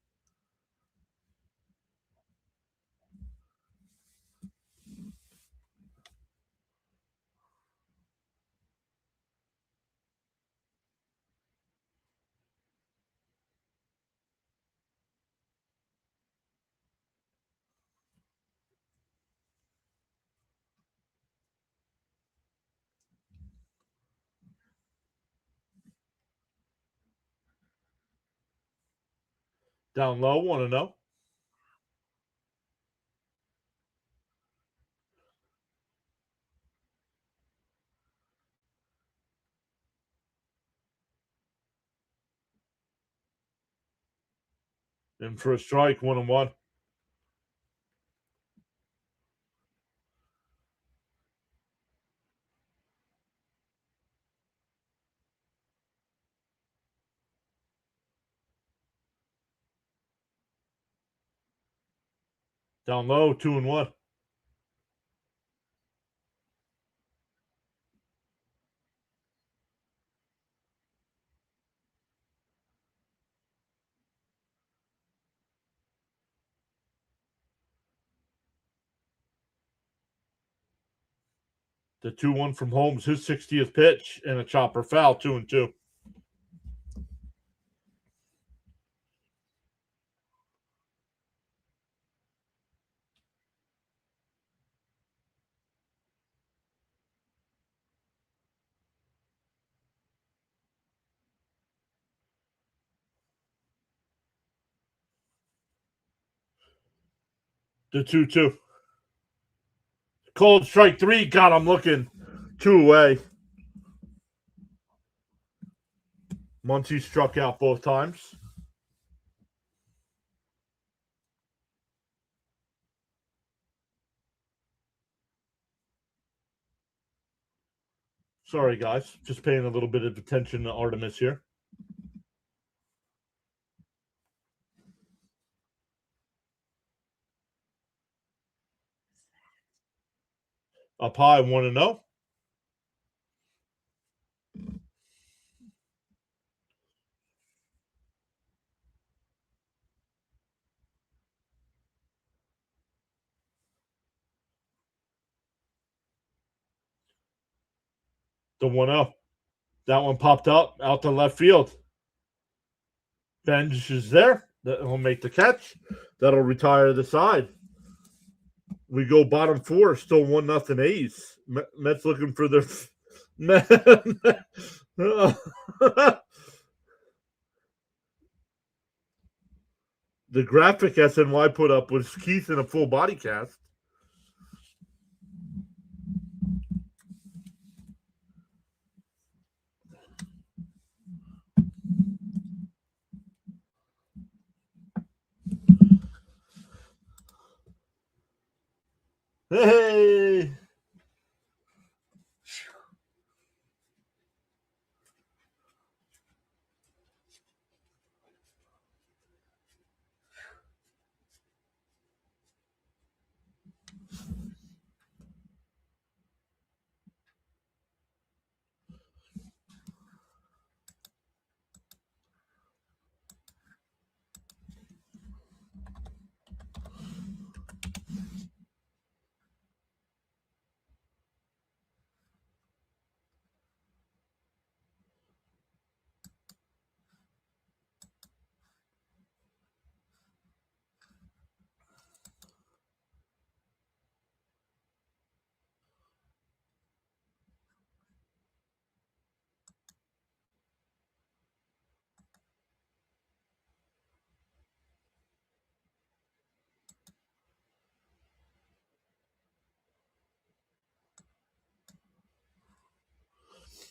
Down low, 1-0. In for a strike, 1-1. Down low, 2-1. The 2-1 from Holmes, his 60th pitch, and a chopper foul, 2-2. The 2-2. Cold strike 3. God, I'm looking. 2 away. Muncy struck out both times. Sorry, guys. Just paying a little bit of attention to Artemis here. Up high, 1-0. The 1-0. That one popped up out to left field. Benj is there. He'll make the catch. That'll retire the side. We go bottom 4, still 1-0 A's. Mets looking for their The graphic SNY put up was Keith in a full body cast. Hey!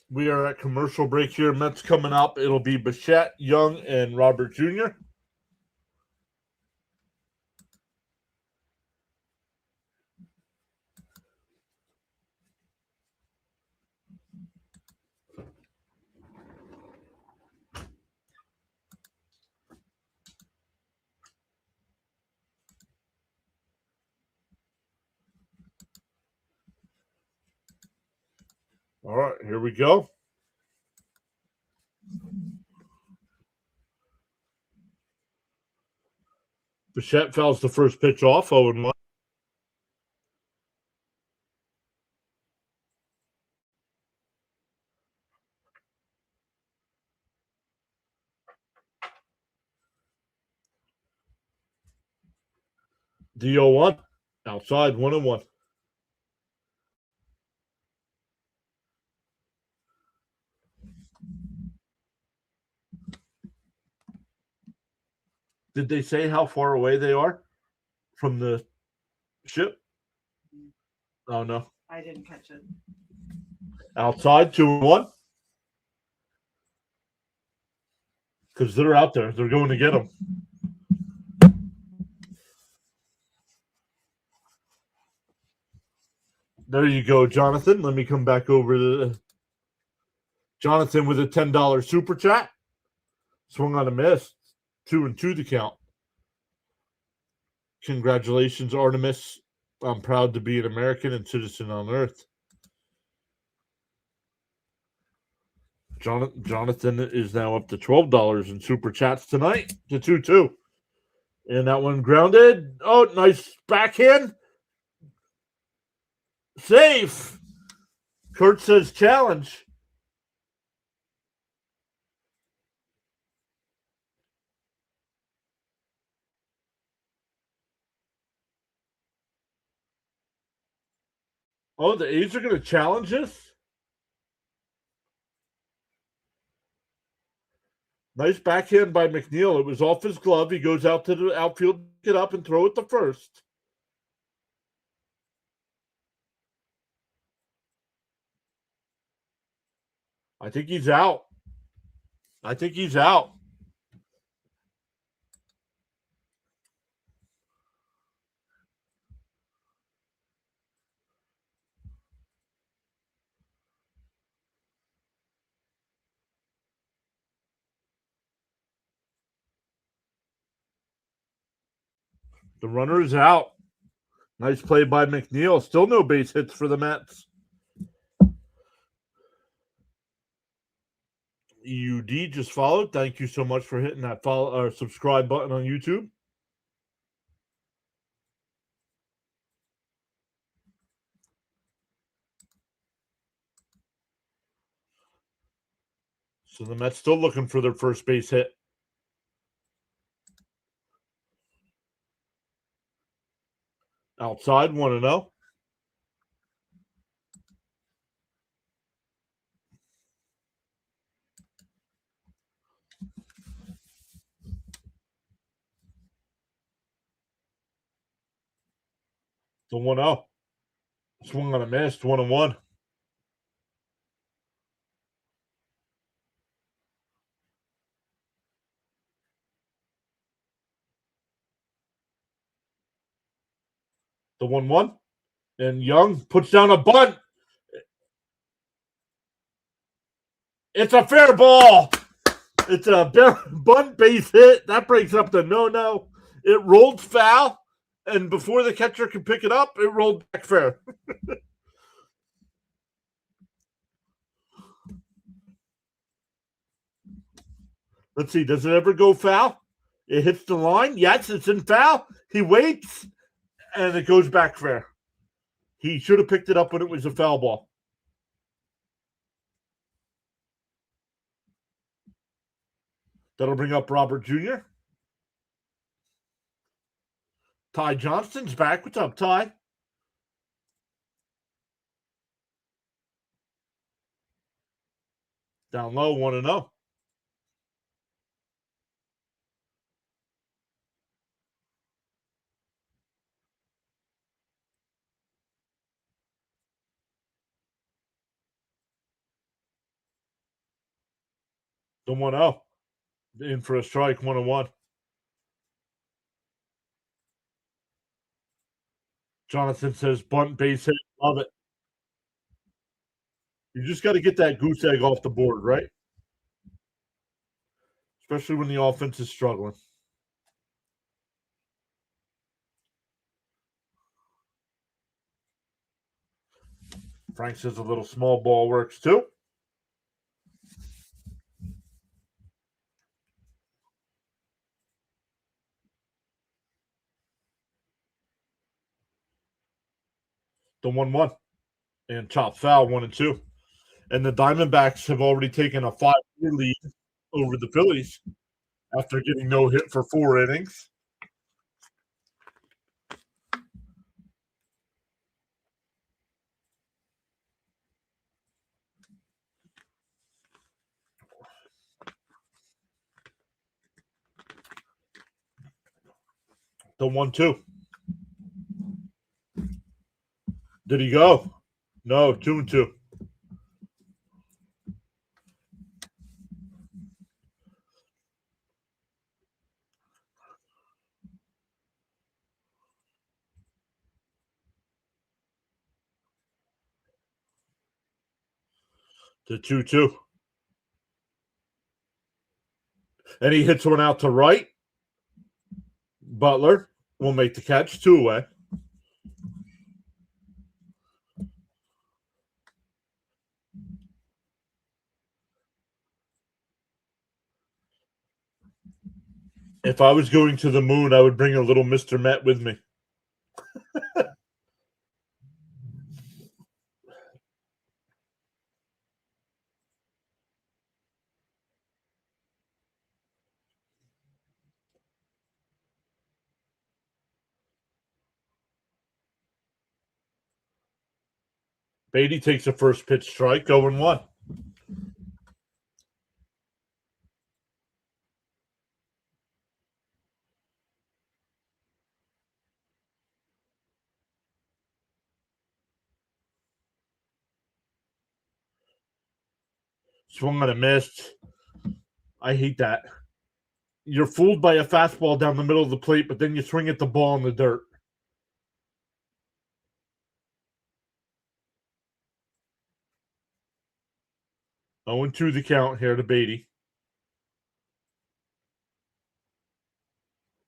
We are at commercial break here. Mets coming up. It'll be Bichette, Young, and Robert Jr. All right, here we go. Bichette fouls the first pitch off, 0-1. The 0-1. Outside, 1-1. Did they say how far away they are from the ship? Oh, no.
I didn't catch it.
Outside, 2-1. Because they're out there. They're going to get them. There you go, Jonathan. Let me come back over to Jonathan with a $10 super chat. Swung on a miss. 2-2 the count. Congratulations, Artemis. I'm proud to be an American and citizen on Earth. Jonathan is now up to $12 in super chats tonight to 2-2. And that one grounded. Oh, nice backhand. Safe. Kurt says challenge. Oh, the A's are going to challenge this? Nice backhand by McNeil. It was off his glove. He goes out to the outfield, pick it up, and throw it to first. I think he's out. I think he's out. The runner is out. Nice play by McNeil. Still no base hits for the Mets. EUD just followed. Thank you so much for hitting that follow or subscribe button on YouTube. So the Mets still looking for their first base hit. Outside, 1-0. The 1-0. Swung on a miss, 1-1. The 1-1. And Young puts down a bunt. It's a fair ball. It's a bunt base hit. That breaks up the no-no. It rolled foul, and before the catcher could pick it up, it rolled back fair. Let's see. Does it ever go foul? It hits the line. Yes, it's in foul. He waits, and it goes back fair. He should have picked it up when it was a foul ball. That'll bring up Robert Jr. Ty Johnston's back. What's up, Ty? Down low, 1-0. The 1-0. In for a strike, 1-1. Jonathan says bunt base hit. Love it. You just got to get that goose egg off the board, right? Especially when the offense is struggling. Frank says a little small ball works too. The 1-1. And chop foul, 1-2. And the Diamondbacks have already taken a 5-year lead over the Phillies after getting no hit for 4 innings. The 1-2. Did he go? No, 2-2. The 2-2. And he hits one out to right. Butler will make the catch, 2 away. If I was going to the moon, I would bring a little Mr. Met with me. Beatty takes a first pitch strike, 0-1. Swung on a missed. I hate that. You're fooled by a fastball down the middle of the plate, but then you swing at the ball in the dirt. Oh, 2 the count here to Beatty.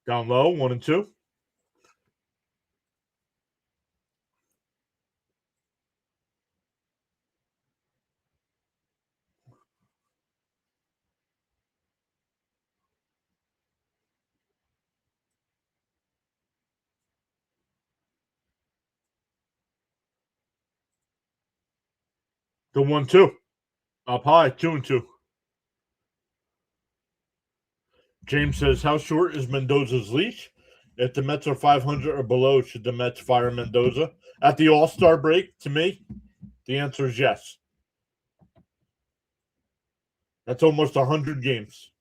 Down low, 1-2. The 1-2. Up high, 2-2. James says, how short is Mendoza's leash? If the Mets are 500 or below, should the Mets fire Mendoza? At the All-Star break, to me, the answer is yes. That's almost 100 games.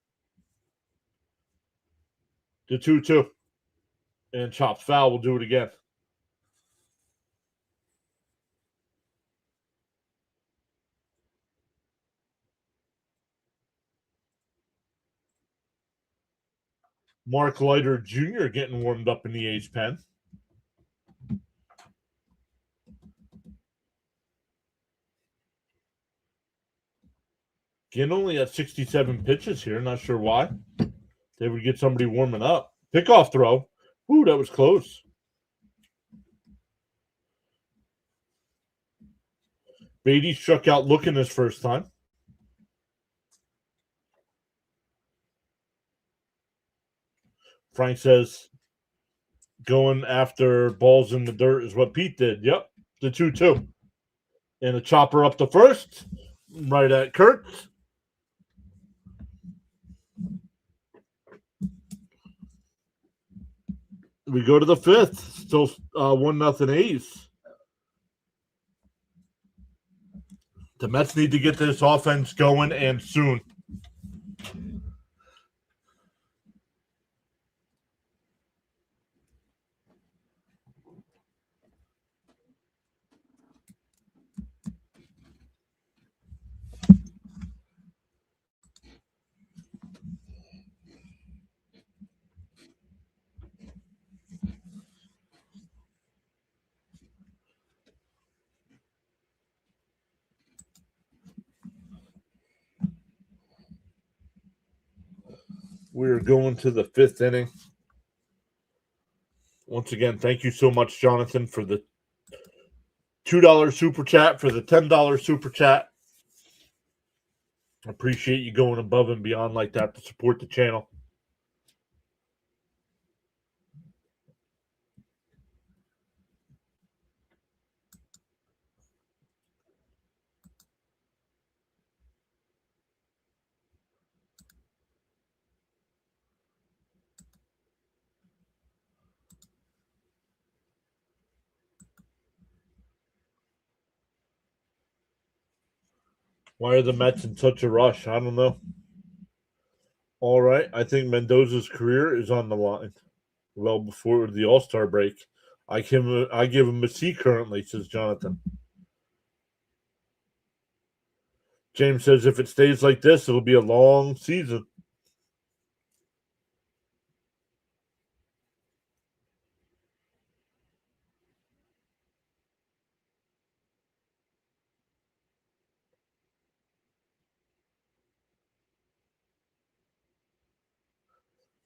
The 2-2. And chops foul will do it again. Mark Leiter Jr. getting warmed up in the A's pen. Ginn only had 67 pitches here. Not sure why. They would get somebody warming up. Pickoff throw. Ooh, that was close. Beatty struck out looking his first time. Frank says going after balls in the dirt is what Pete did. Yep, the 2-2. And a chopper up the first, right at Kurt. We go to the fifth. Still 1-0 A's. The Mets need to get this offense going and soon. We're going to the fifth inning. Once again, thank you so much, Jonathan, for the $2 super chat, for the $10 super chat. I appreciate you going above and beyond like that to support the channel. Why are the Mets in such a rush? I don't know. All right. I think Mendoza's career is on the line. Well before the All-Star break. I give him a C currently, says Jonathan. James says if it stays like this, it'll be a long season.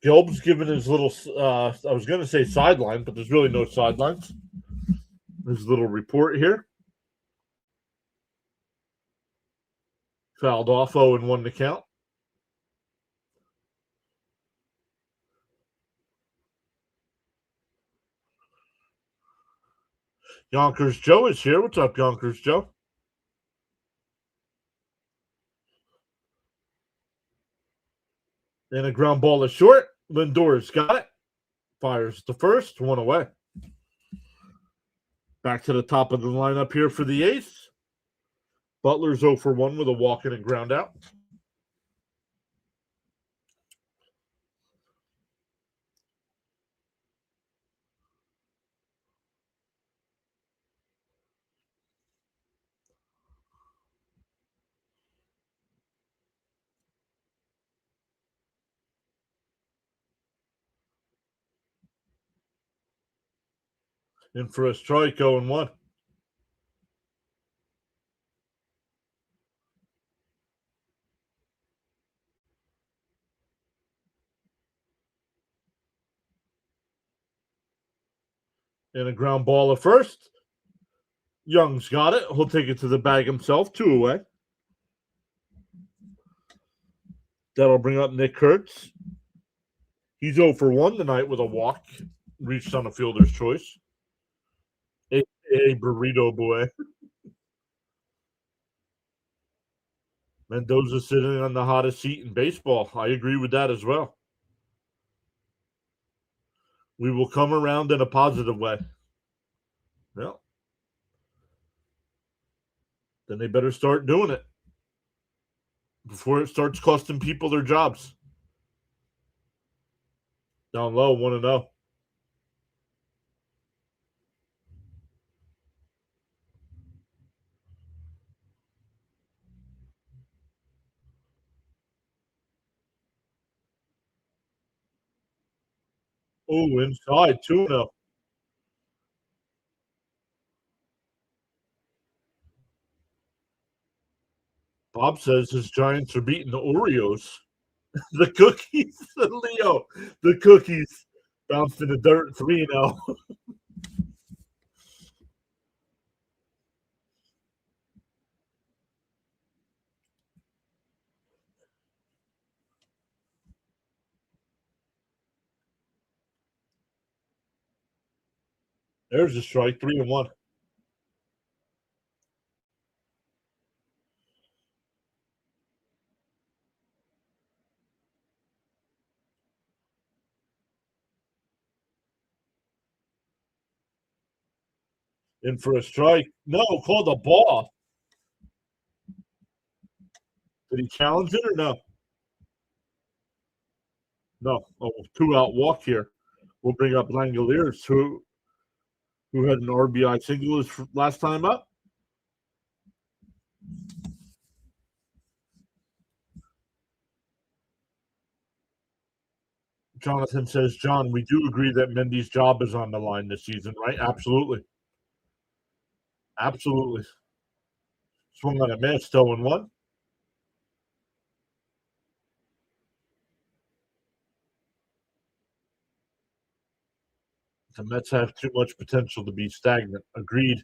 Gelb's given his little, I was going to say sideline, but there's really no sidelines. His little report here. Fouled off 0-1 to count. Yonkers Joe is here. What's up, Yonkers Joe? And a ground ball is short. Lindor's got it. Fires the first, 1 away. Back to the top of the lineup here for the A's. Butler's 0-for-1 with a walk-in and ground out. In for a strike, 0-1. And a ground ball at first. Young's got it. He'll take it to the bag himself. 2 away. That'll bring up Nick Kurtz. He's 0 for 1 tonight with a walk. Reached on a fielder's choice. A burrito boy. Mendoza sitting on the hottest seat in baseball. I agree with that as well. We will come around in a positive way. Well, then they better start doing it before it starts costing people their jobs. Down low, 1-0. Oh, inside, 2-0. Bob says his Giants are beating the Oreos. The cookies, Leo. The cookies bounced in the dirt, 3-0. There's a strike, 3-1. In for a strike. No, called a ball. Did he challenge it or no? No. Oh, 2-out walk here. We'll bring up Langoliers, who had an RBI single his last time up. Jonathan says, John, we do agree that Mendy's job is on the line this season, right? Absolutely. Absolutely. Swung on a miss, 0-1. The Mets have too much potential to be stagnant. Agreed.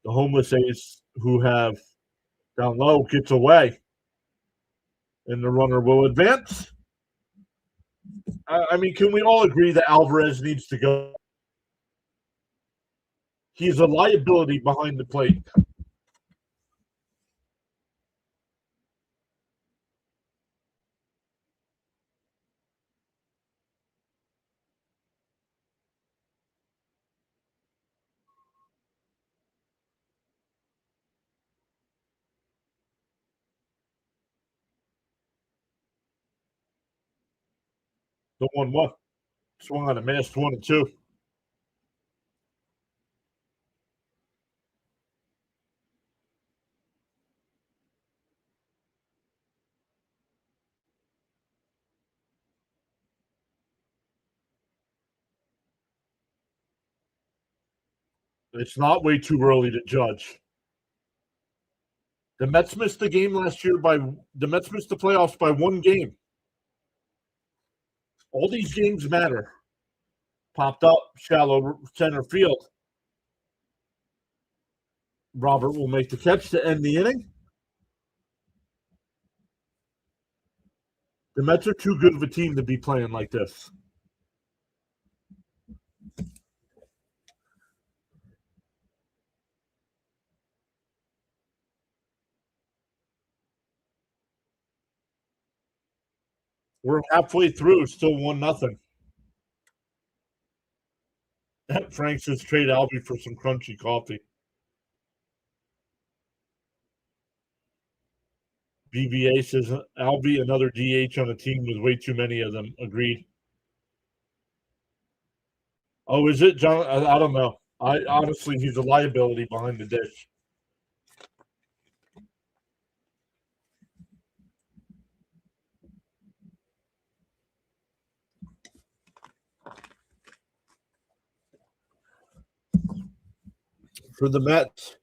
The homeless ace who have down low gets away, and the runner will advance. I mean, can we all agree that Alvarez needs to go? He's a liability behind the plate. The 1-1. Swung on a miss, 1-2. It's not way too early to judge. The Mets missed the game last year the Mets missed the playoffs by 1 game. All these games matter. Popped up, shallow center field. Robert will make the catch to end the inning. The Mets are too good of a team to be playing like this. We're halfway through, still 1-0. Frank says trade Albie for some crunchy coffee. BBA says Albie, another DH on a team with way too many of them. Agreed. Oh, is it, John? I don't know. I honestly, he's a liability behind the dish. For the Mets,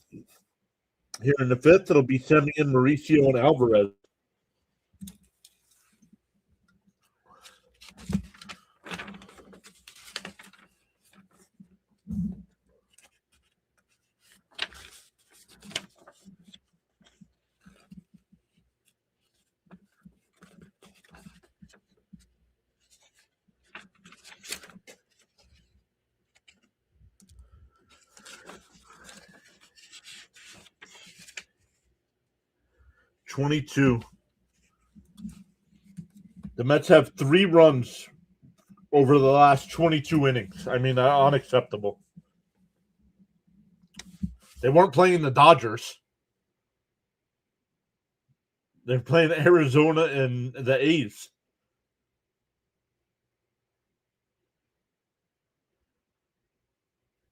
here in the fifth, it'll be Semien, Mauricio, and Alvarez. '22. The Mets have 3 runs over the last 22 innings. I mean, unacceptable. They weren't playing the Dodgers. They're playing Arizona and the A's.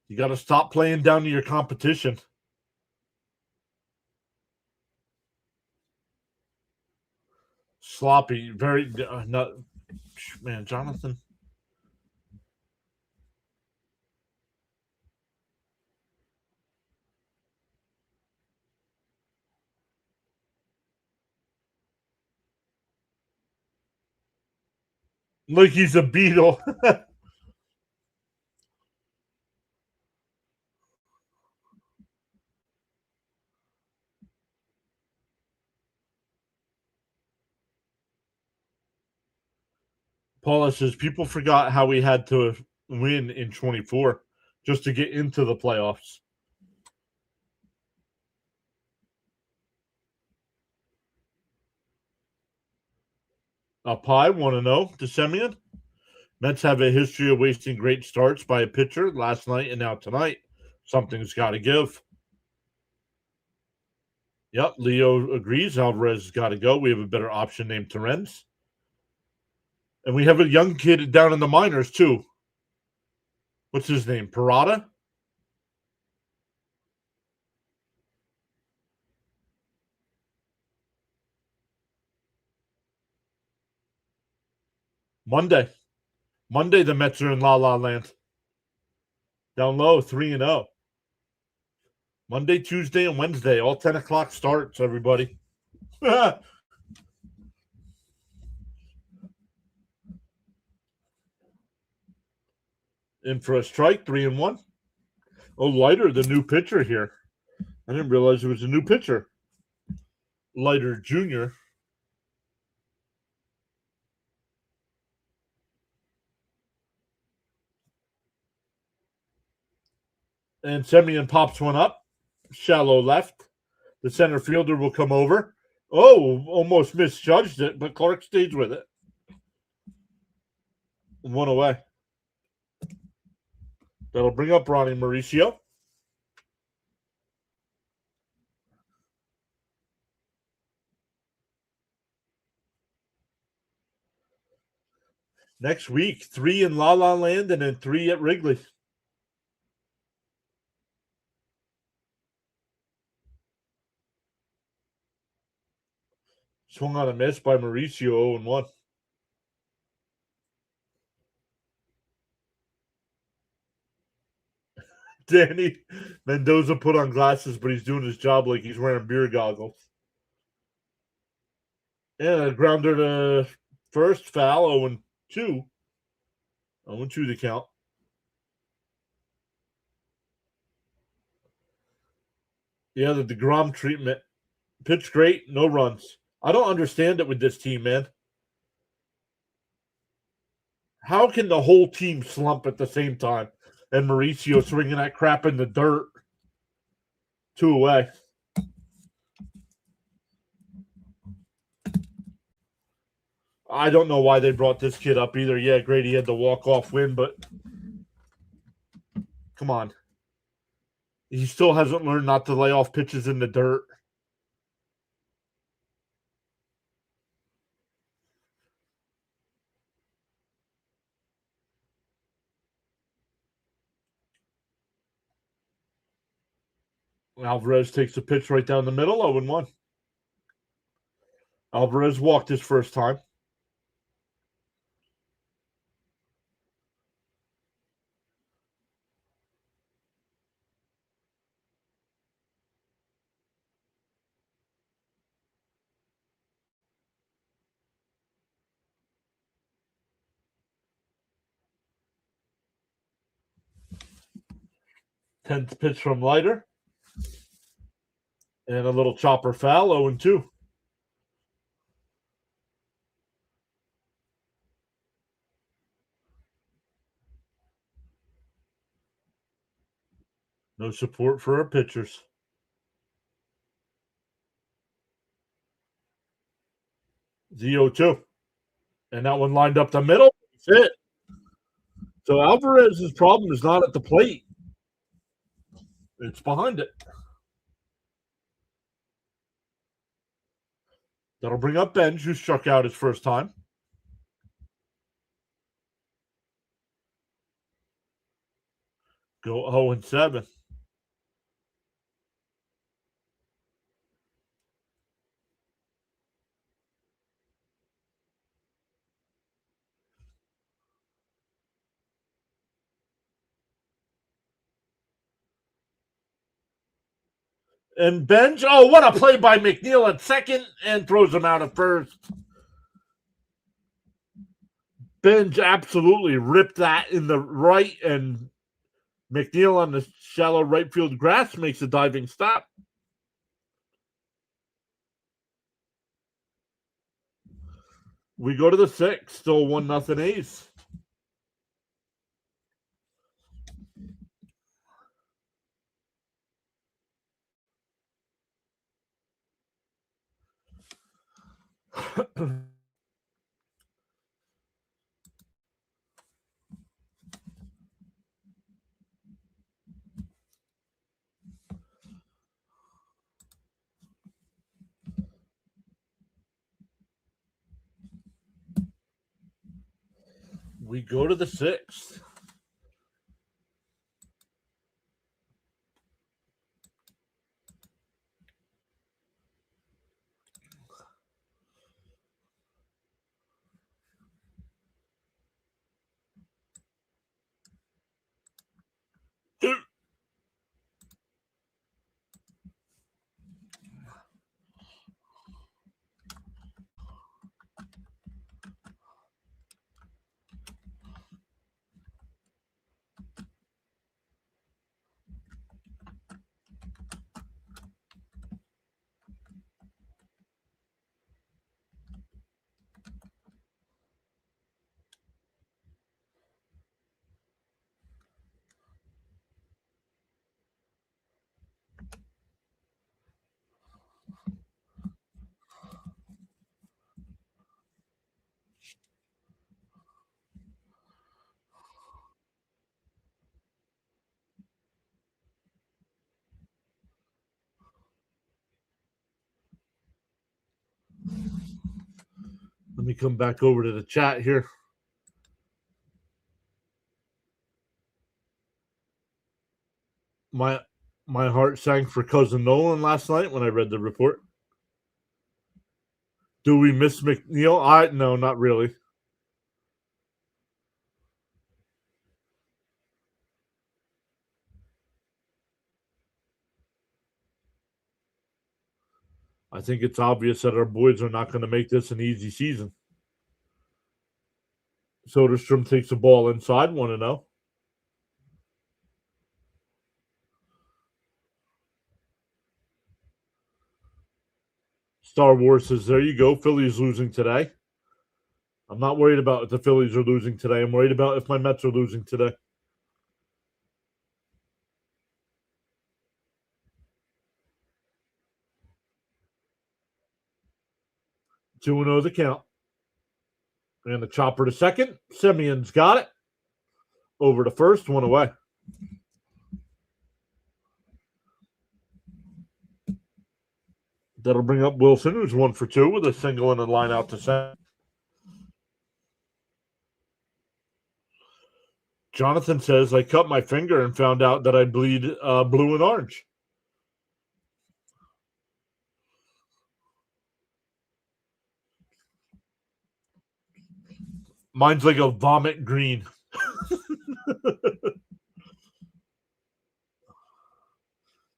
You got to stop playing down to your competition. Sloppy, very not. Man, Jonathan. Like he's a beetle. Paula says people forgot how we had to win in 24 just to get into the playoffs. Pie, want to know, Semien? Mets have a history of wasting great starts by a pitcher last night and now tonight. Something's got to give. Yep, Leo agrees. Alvarez has got to go. We have a better option named Terens. And we have a young kid down in the minors, too. What's his name? Parada? Monday, the Mets are in La La Land. Down low, 3-0. Monday, Tuesday, and Wednesday, all 10 o'clock starts, everybody. In for a strike, 3-1. Oh, Leiter, the new pitcher here. I didn't realize it was a new pitcher. Leiter Jr. And Semien pops one up. Shallow left. The center fielder will come over. Oh, almost misjudged it, but Clark stays with it. 1 away. That'll bring up Ronnie Mauricio. Next week, 3 in La La Land and then 3 at Wrigley. Swung on a miss by Mauricio, 0-1. Danny Mendoza put on glasses, but he's doing his job like he's wearing beer goggles. Yeah, grounder to first, foul, 0-2. 0-2 the count. Yeah, the DeGrom treatment. Pitch great, no runs. I don't understand it with this team, man. How can the whole team slump at the same time? And Mauricio swinging that crap in the dirt. 2 away. I don't know why they brought this kid up either. Yeah, Grady had the walk-off win, but come on. He still hasn't learned not to lay off pitches in the dirt. Alvarez takes the pitch right down the middle, 0-1. Alvarez walked his first time. 10th pitch from Leiter. And a little chopper foul, 0-2. No support for our pitchers. 0-2. And that one lined up the middle. That's it. So Alvarez's problem is not at the plate. It's behind it. That'll bring up Benj, who struck out his first time. Go 0-7. And Benj, oh, what a play by McNeil at second, and throws him out at first. Benj absolutely ripped that in the right, and McNeil on the shallow right field grass makes a diving stop. We go to the 6th, still 1-0 A's. We go to the 6th. Let me come back over to the chat here. My heart sank for Cousin Nolan last night when I read the report. Do we miss McNeil? No, not really. I think it's obvious that our boys are not going to make this an easy season. Soderstrom takes the ball inside, 1-0. Star Wars says, there you go. Phillies losing today. I'm not worried about if the Phillies are losing today. I'm worried about if my Mets are losing today. 2-0 the count. And the chopper to second. Simeon's got it. Over to first, 1 away. That'll bring up Wilson, who's 1 for 2 with a single and a line out to center. Jonathan says, I cut my finger and found out that I bleed blue and orange. Mine's like a vomit green.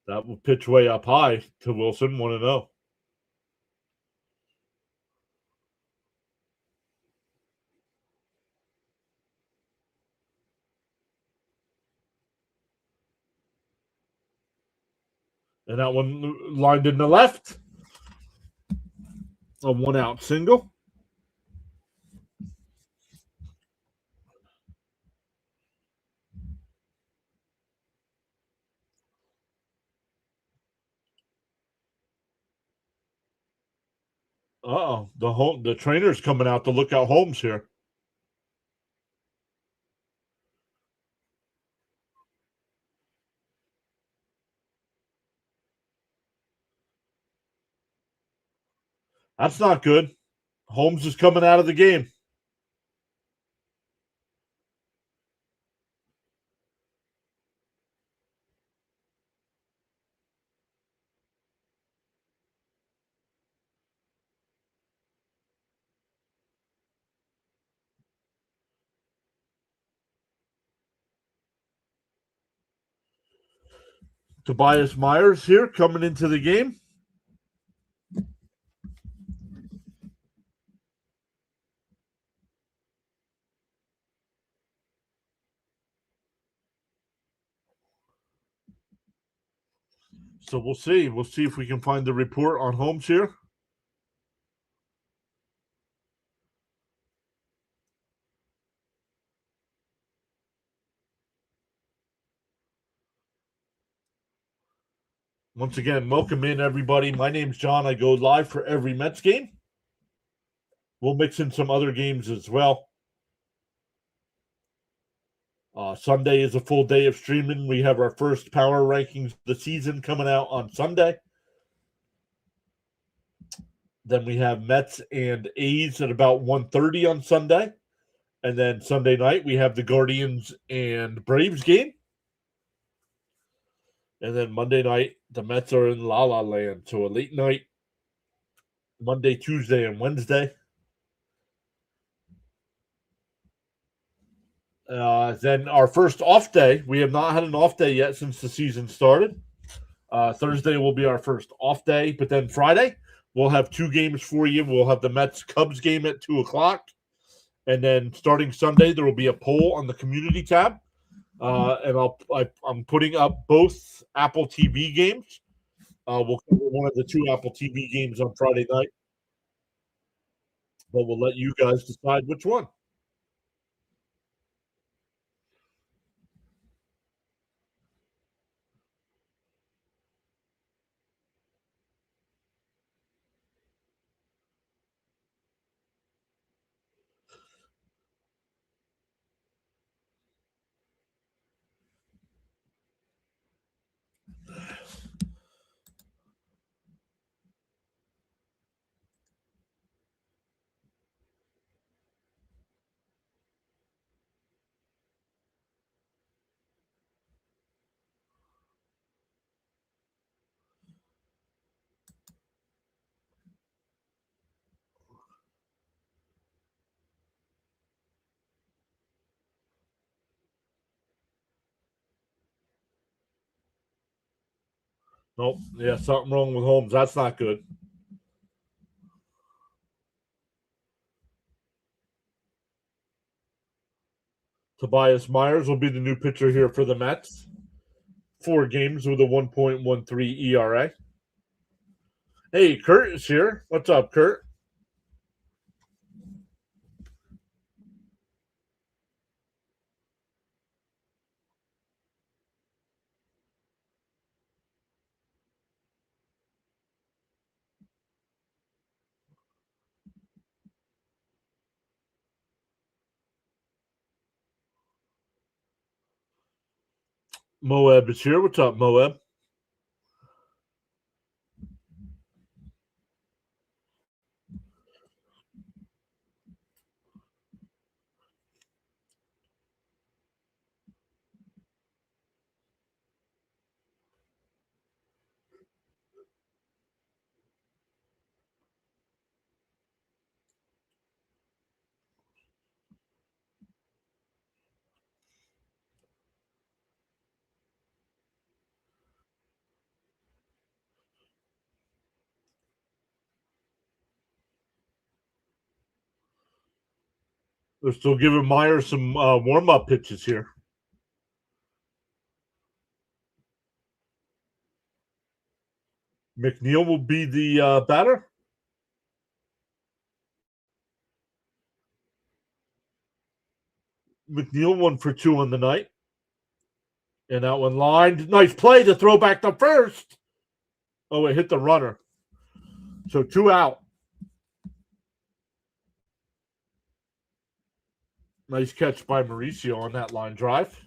That will pitch way up high to Wilson, 1-0. And that one lined in the left. A 1-out single. Uh-oh. The trainer's coming out to look out Holmes here. That's not good. Holmes is coming out of the game. Tobias Myers here coming into the game. So we'll see. We'll see if we can find the report on Holmes here. Once again, welcome in, everybody. My name's John. I go live for every Mets game. We'll mix in some other games as well. Sunday is a full day of streaming. We have our first power rankings of the season coming out on Sunday. Then we have Mets and A's at about 1:30 on Sunday. And then Sunday night, we have the Guardians and Braves game. And then Monday night, the Mets are in La La Land. So a late night, Monday, Tuesday, and Wednesday. Then our first off day. We have not had an off day yet since the season started. Thursday will be our first off day. But then Friday, we'll have 2 games for you. We'll have the Mets-Cubs game at 2 o'clock. And then starting Sunday, there will be a poll on the community tab. And I'm putting up both Apple TV games. We'll cover one of the 2 Apple TV games on Friday night, but we'll let you guys decide which one. Nope. Yeah, something wrong with Holmes. That's not good. Tobias Myers will be the new pitcher here for the Mets. 4 games with a 1.13 ERA. Hey, Kurt is here. What's up, Kurt? Moab is here. What's up, Moab? They're still giving Myers some warm-up pitches here. McNeil will be the batter. McNeil 1 for 2 on the night. And that one lined. Nice play to throw back to first. Oh, it hit the runner. So 2 out. Nice catch by Mauricio on that line drive.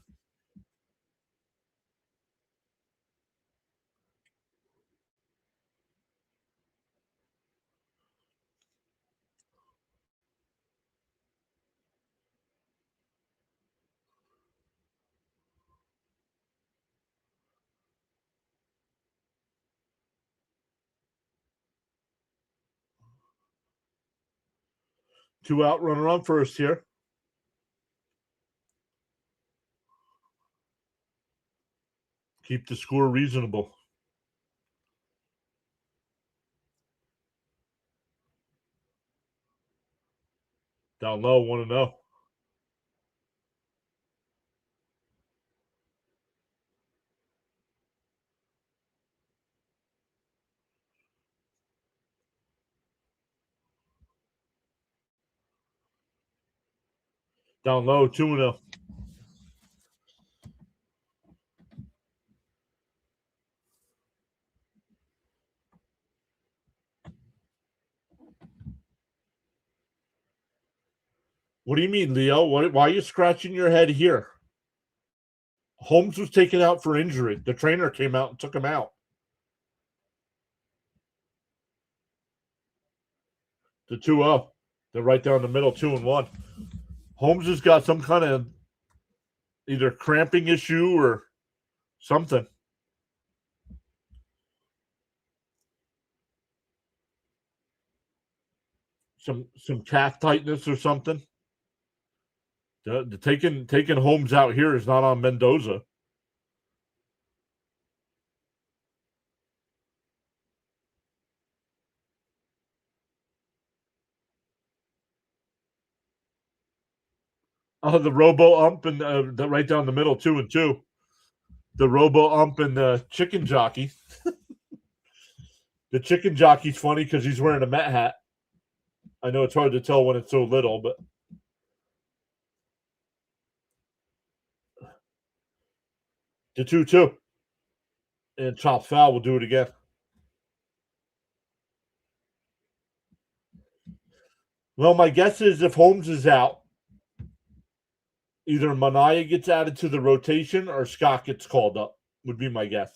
Two out, runner on first here. Keep the score reasonable. Down low, 1-0. Down low, 2-0. What do you mean, Leo? Why are you scratching your head here? Holmes was taken out for injury. The trainer came out and took him out. The 2-0. They're right down the middle, 2-1. Holmes has got some kind of either cramping issue or something. Some calf tightness or something. The taking Holmes out here is not on Mendoza. Oh, the robo ump and right down the middle, 2-2. The robo ump and the chicken jockey. The chicken jockey's funny because he's wearing a Met hat. I know it's hard to tell when it's so little, but the 2-2. And chop foul will do it again. Well, my guess is if Holmes is out, either Mania gets added to the rotation or Scott gets called up, would be my guess.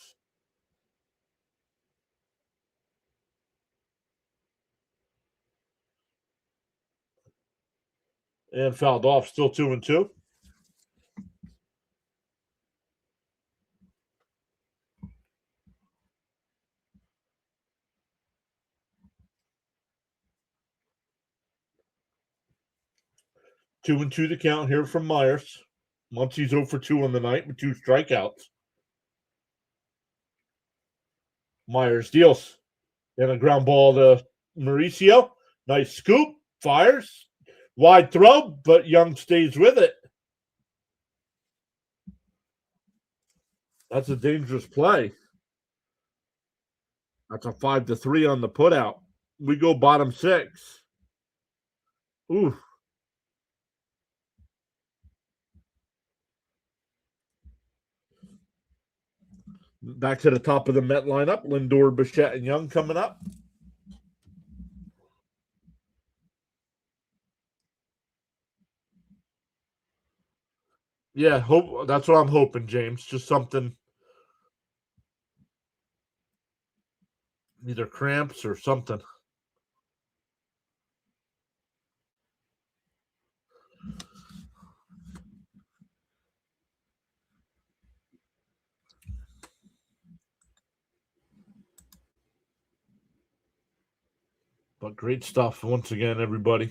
And fouled off, still 2-2. Two and 2 the count here from Myers. Muncie's 0 for 2 on the night with 2 strikeouts. Myers deals. Then a ground ball to Mauricio. Nice scoop. Fires. Wide throw, but Young stays with it. That's a dangerous play. That's a 5-3 on the putout. We go bottom 6. Ooh. Back to the top of the Met lineup. Lindor, Bichette, and Young coming up. Yeah, hope that's what I'm hoping, James. Just something, either cramps or something. But great stuff once again, everybody.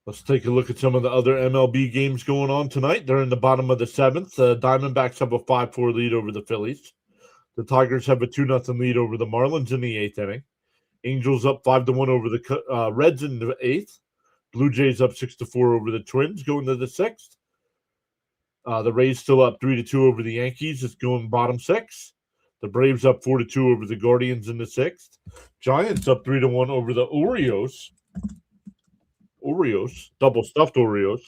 Let's take a look at some of the other MLB games going on tonight. They're in the bottom of the 7th. The Diamondbacks have a 5-4 lead over the Phillies. The Tigers have a 2-0 lead over the Marlins in the 8th inning. Angels up 5-1 over the Reds in the 8th. Blue Jays up 6-4 over the Twins, going to the sixth. The Rays still up 3-2 over the Yankees. It's going bottom six. The Braves up 4-2 over the Guardians in the sixth. Giants up 3-1 over the Orioles. Double stuffed Oreos.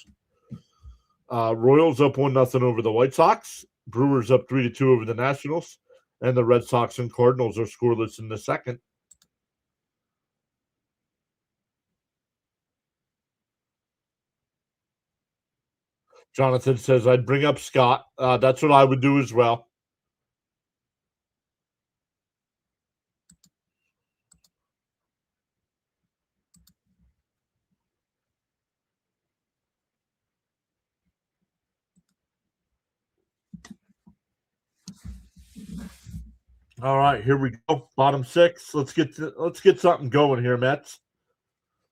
Royals up 1-0 over the White Sox. Brewers up 3-2 over the Nationals. And the Red Sox and Cardinals are scoreless in the second. Jonathan says, I'd bring up Scott. That's what I would do as well. All right, here we go. Bottom six. Let's get something going here, Mets.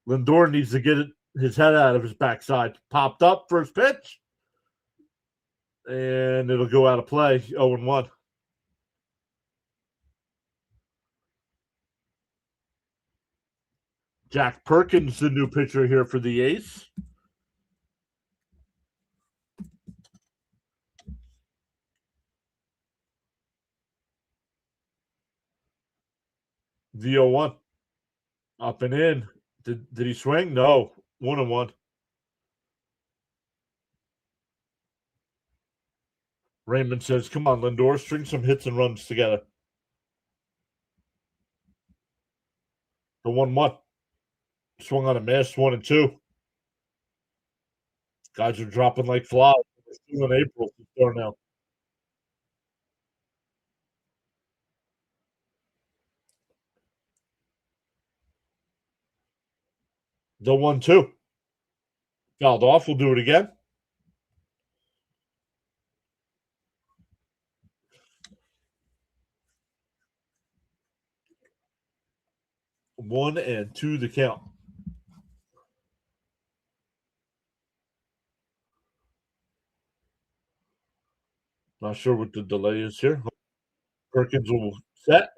Lindor needs to get his head out of his backside. Popped up, first pitch. And it'll go out of play. 0-1. Jack Perkins, the new pitcher here for the A's. The 0-1. Up and in. Did he swing? No. 1-1. Raymond says, come on, Lindor, string some hits and runs together. The 1-1. Swung on a miss, 1-2. Guys are dropping like flies. We're still in April to start now. The 1-2. Fouled off. We'll do it again. One and two the count. Not sure what the delay is here. Perkins will set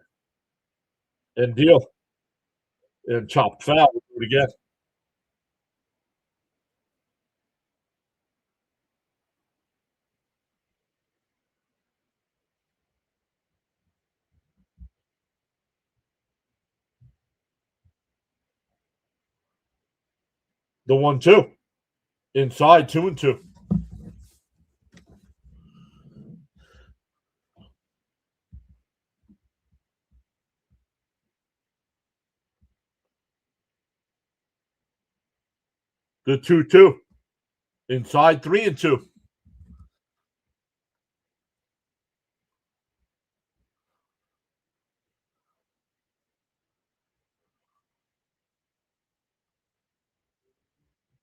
and deal. And chopped foul. We'll do it again. The 1-2. Inside 2-2. The 2-2. Inside 3-2.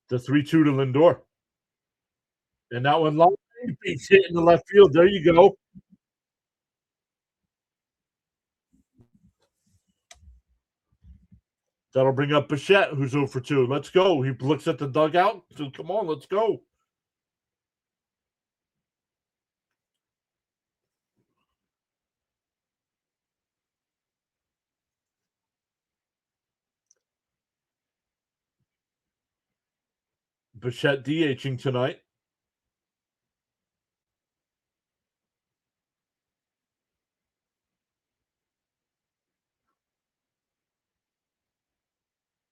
The 3-2 to Lindor. And that one long beats hit in the left field. There you go. That'll bring up Bichette, who's 0 for 2. Let's go. He looks at the dugout. So come on, let's go. Bichette DHing tonight.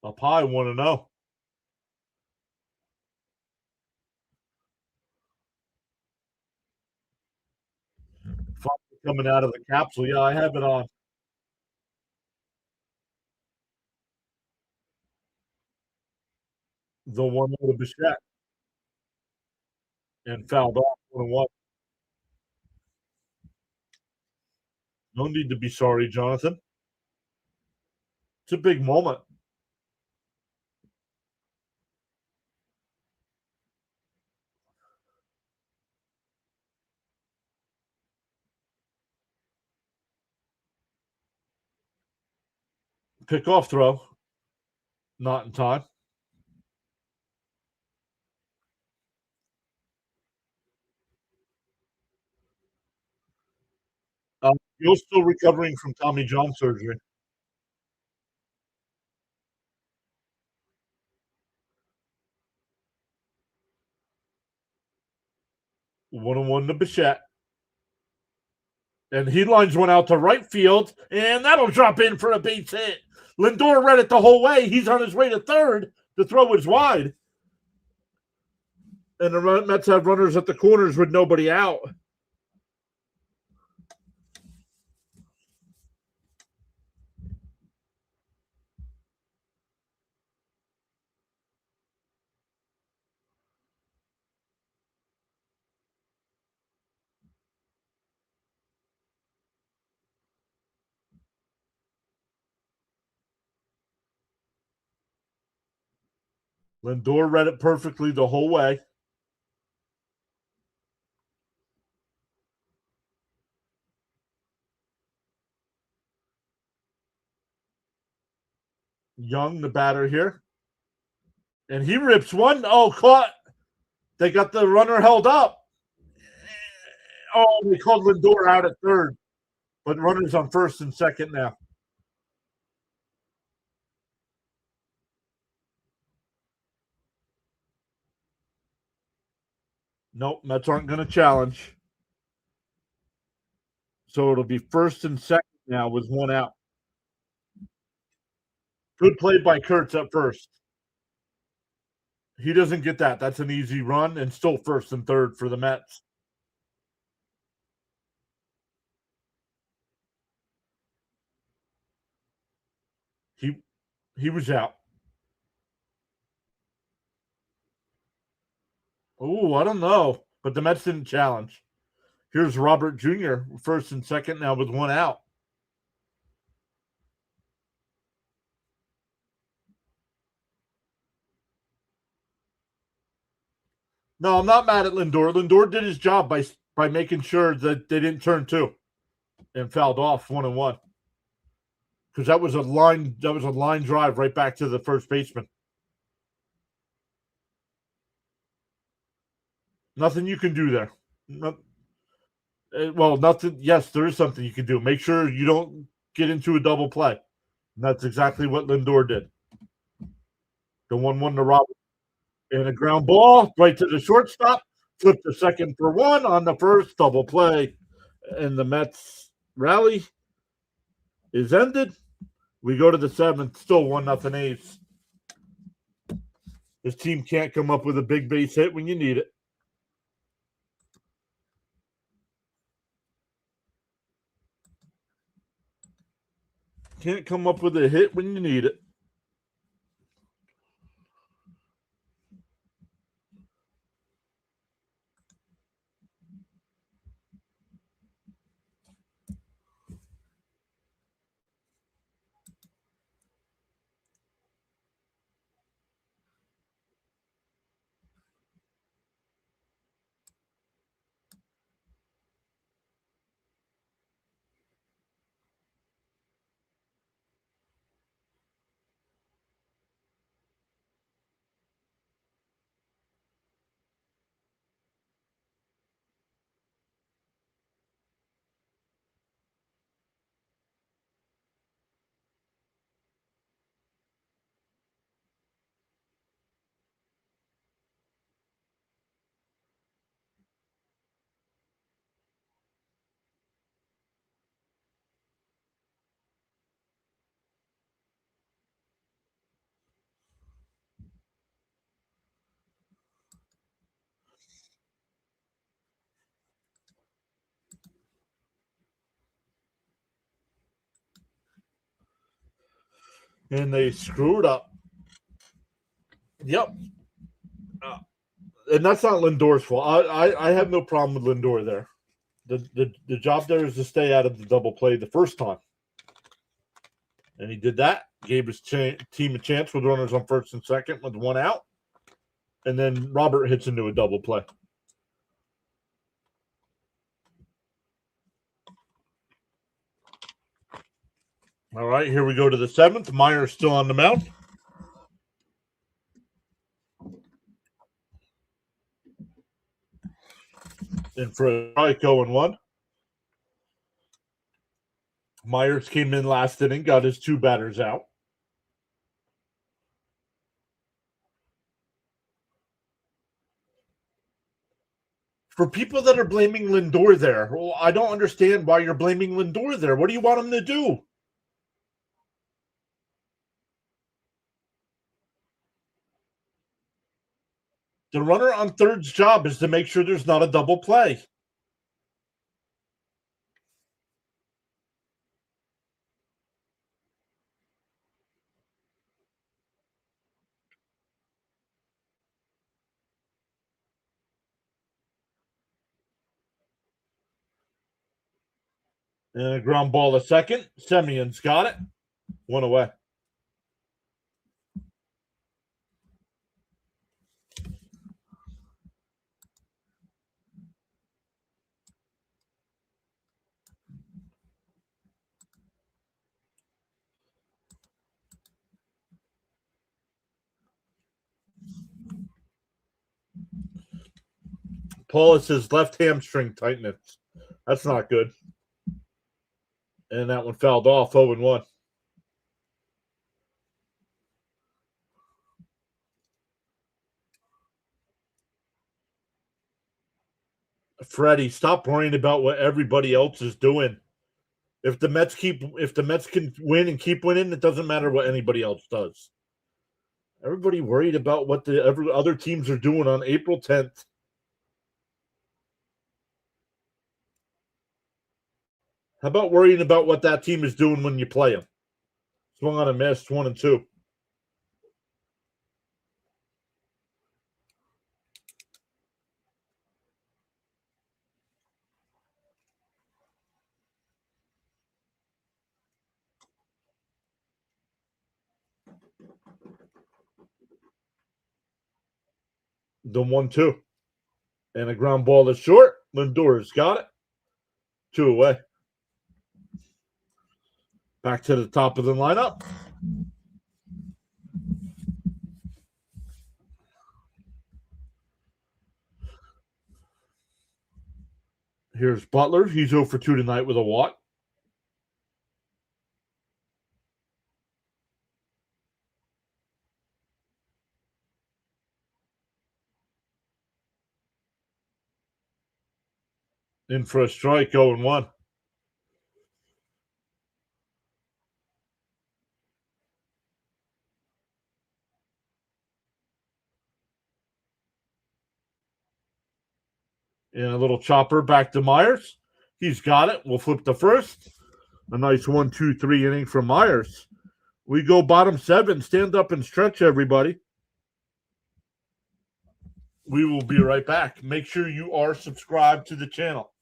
Up high, 1-0. Coming out of the capsule. Yeah, I have it on. The 1-0 to Bichette. And fouled off 1-1. No need to be sorry, Jonathan. It's a big moment. Pick-off throw. Not in time. You're still recovering from Tommy John surgery. 1-1 to Bichette. And he lines one out to right field, and that'll drop in for a base hit. Lindor read it the whole way. He's on his way to third. The throw is wide. And the Mets have runners at the corners with nobody out. Lindor read it perfectly the whole way. Young, the batter here. And he rips one. Oh, caught. They got the runner held up. Oh, they called Lindor out at third. But runners on first and second now. Nope, Mets aren't going to challenge. So it'll be first and second now with one out. Good play by Kurtz at first. He doesn't get that. That's an easy run, and still first and third for the Mets. He was out. Oh, I don't know. But the Mets didn't challenge. Here's Robert Jr., first and second now with one out. No, I'm not mad at Lindor. Lindor did his job by making sure that they didn't turn two and fouled off 1-1. Because that was a line drive right back to the first baseman. Nothing you can do there. Well, nothing. Yes, there is something you can do. Make sure you don't get into a double play. And that's exactly what Lindor did. The 1-1 to Robert. And a ground ball right to the shortstop. Flip to second for one on the first double play. And the Mets rally is ended. We go to the seventh, still 1-0 A's. This team can't come up with a big base hit when you need it. Can't come up with a hit when you need it. And they screwed up. Yep. And that's not Lindor's fault. I have no problem with Lindor there. The job there is to stay out of the double play the first time. And he did that. Gave his team a chance with runners on first and second with one out. And then Robert hits into a double play. All right, here we go to the seventh. Meyer's still on the mound. And for a strike 0-1. Myers came in last inning, got his two batters out. For people that are blaming Lindor there, well, I don't understand why you're blaming Lindor there. What do you want him to do? The runner on third's job is to make sure there's not a double play. And a ground ball to second. Semion's got it. One away. Paulus's left hamstring tightness. That's not good. And that one fouled off 0-1. Freddie, stop worrying about what everybody else is doing. If the Mets can win and keep winning, it doesn't matter what anybody else does. Everybody worried about what the other teams are doing on April 10th. How about worrying about what that team is doing when you play them? Swung on a miss, 1-2. The 1-2. And a ground ball to short. Lindor's got it. 2 away. Back to the top of the lineup. Here's Butler. He's 0 for 2 tonight with a walk. In for a strike, 0-1. And a little chopper back to Myers. He's got it. We'll flip the first. A nice 1-2-3 inning from Myers. We go bottom 7. Stand up and stretch, everybody. We will be right back. Make sure you are subscribed to the channel.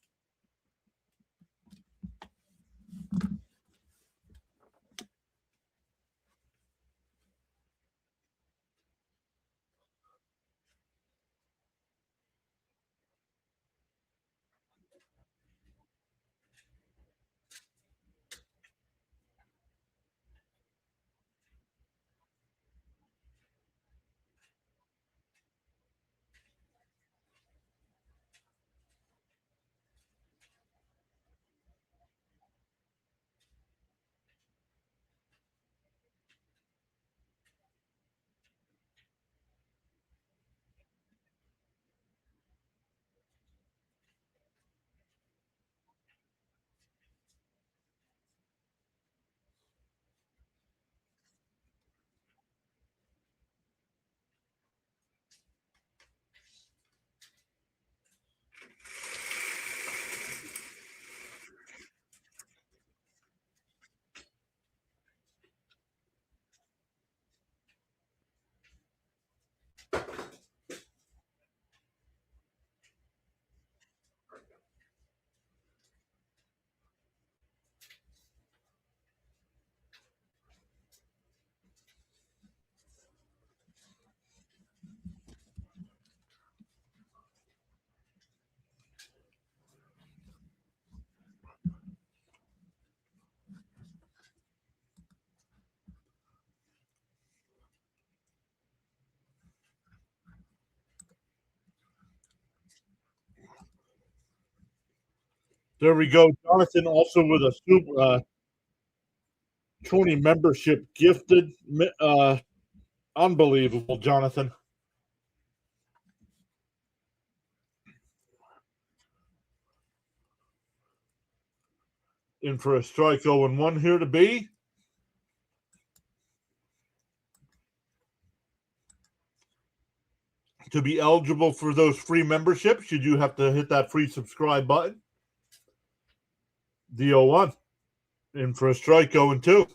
There we go. Jonathan also with a super 20 membership gifted. Unbelievable, Jonathan. In for a strike, 0-1 here to be. To be eligible for those free memberships, you do have to hit that free subscribe button. The 0-1. In for a strike, 0-2.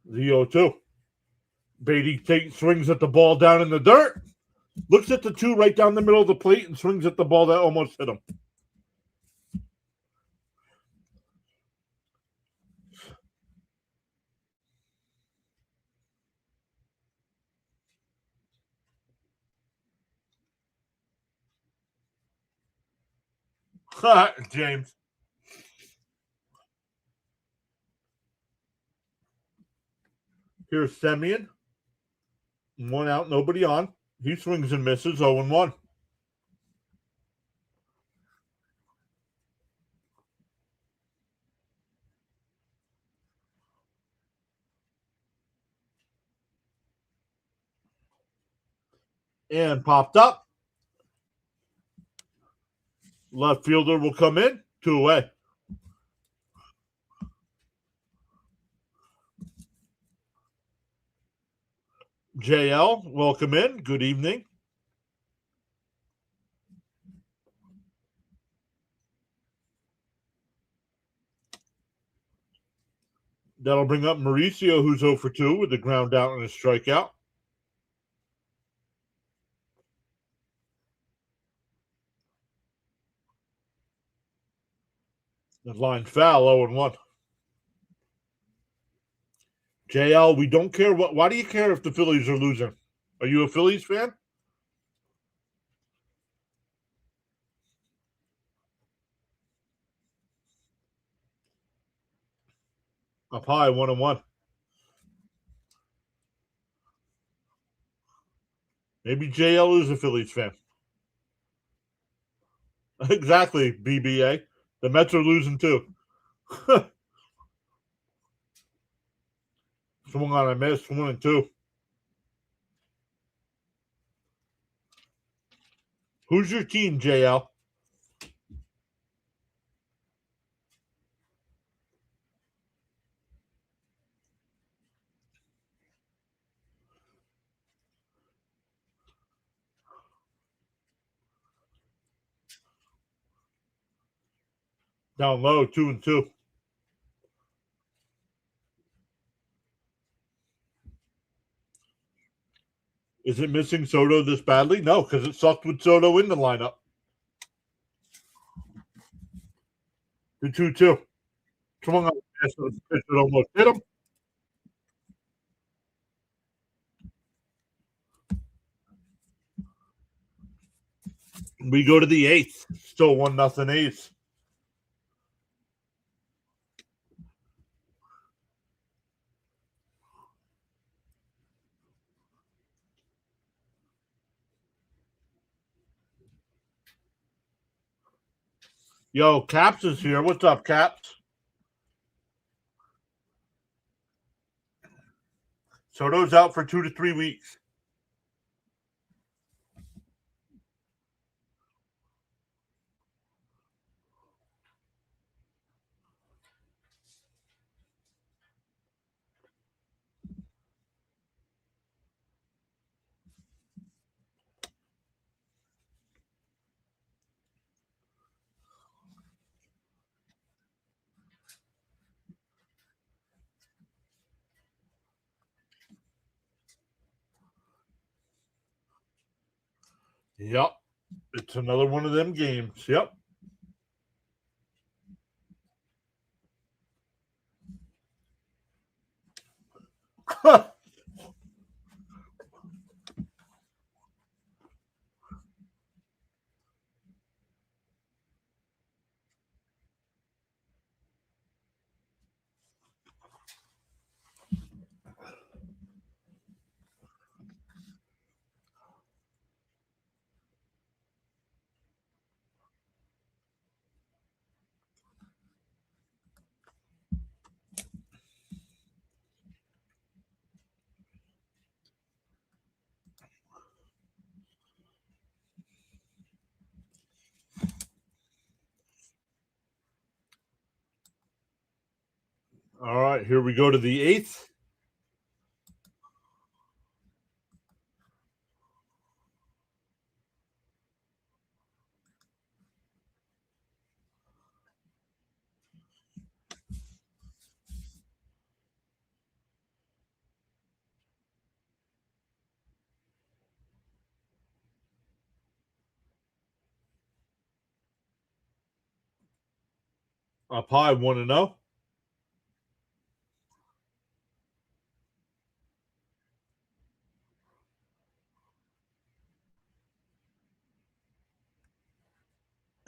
The 0-2. Beatty swings at the ball down in the dirt. Looks at the 2 right down the middle of the plate and swings at the ball that almost hit him. James. Here's Semyon. 1 out, nobody on. He swings and misses, 0-1. And popped up. Left fielder will come in. 2 away. JL, welcome in. Good evening. That'll bring up Mauricio, who's 0 for 2 with a ground out and a strikeout. The line foul, 0-1. JL, we don't care what. Why do you care if the Phillies are losing? Are you a Phillies fan? Up high, 1-1. Maybe JL is a Phillies fan. Exactly, BBA. The Mets are losing too. Swung on a miss, 1-2. Who's your team, JL? Down low, 2-2. Is it missing Soto this badly? No, because it sucked with Soto in the lineup. The 2-2. Swung on the pitch that almost hit him. We go to the 8th. Still 1-0 A's. Yo, Caps is here. What's up, Caps? Soto's out for 2 to 3 weeks. Yep. It's another one of them games. Yep. All right, here we go to the 8th. Up high, 1-0.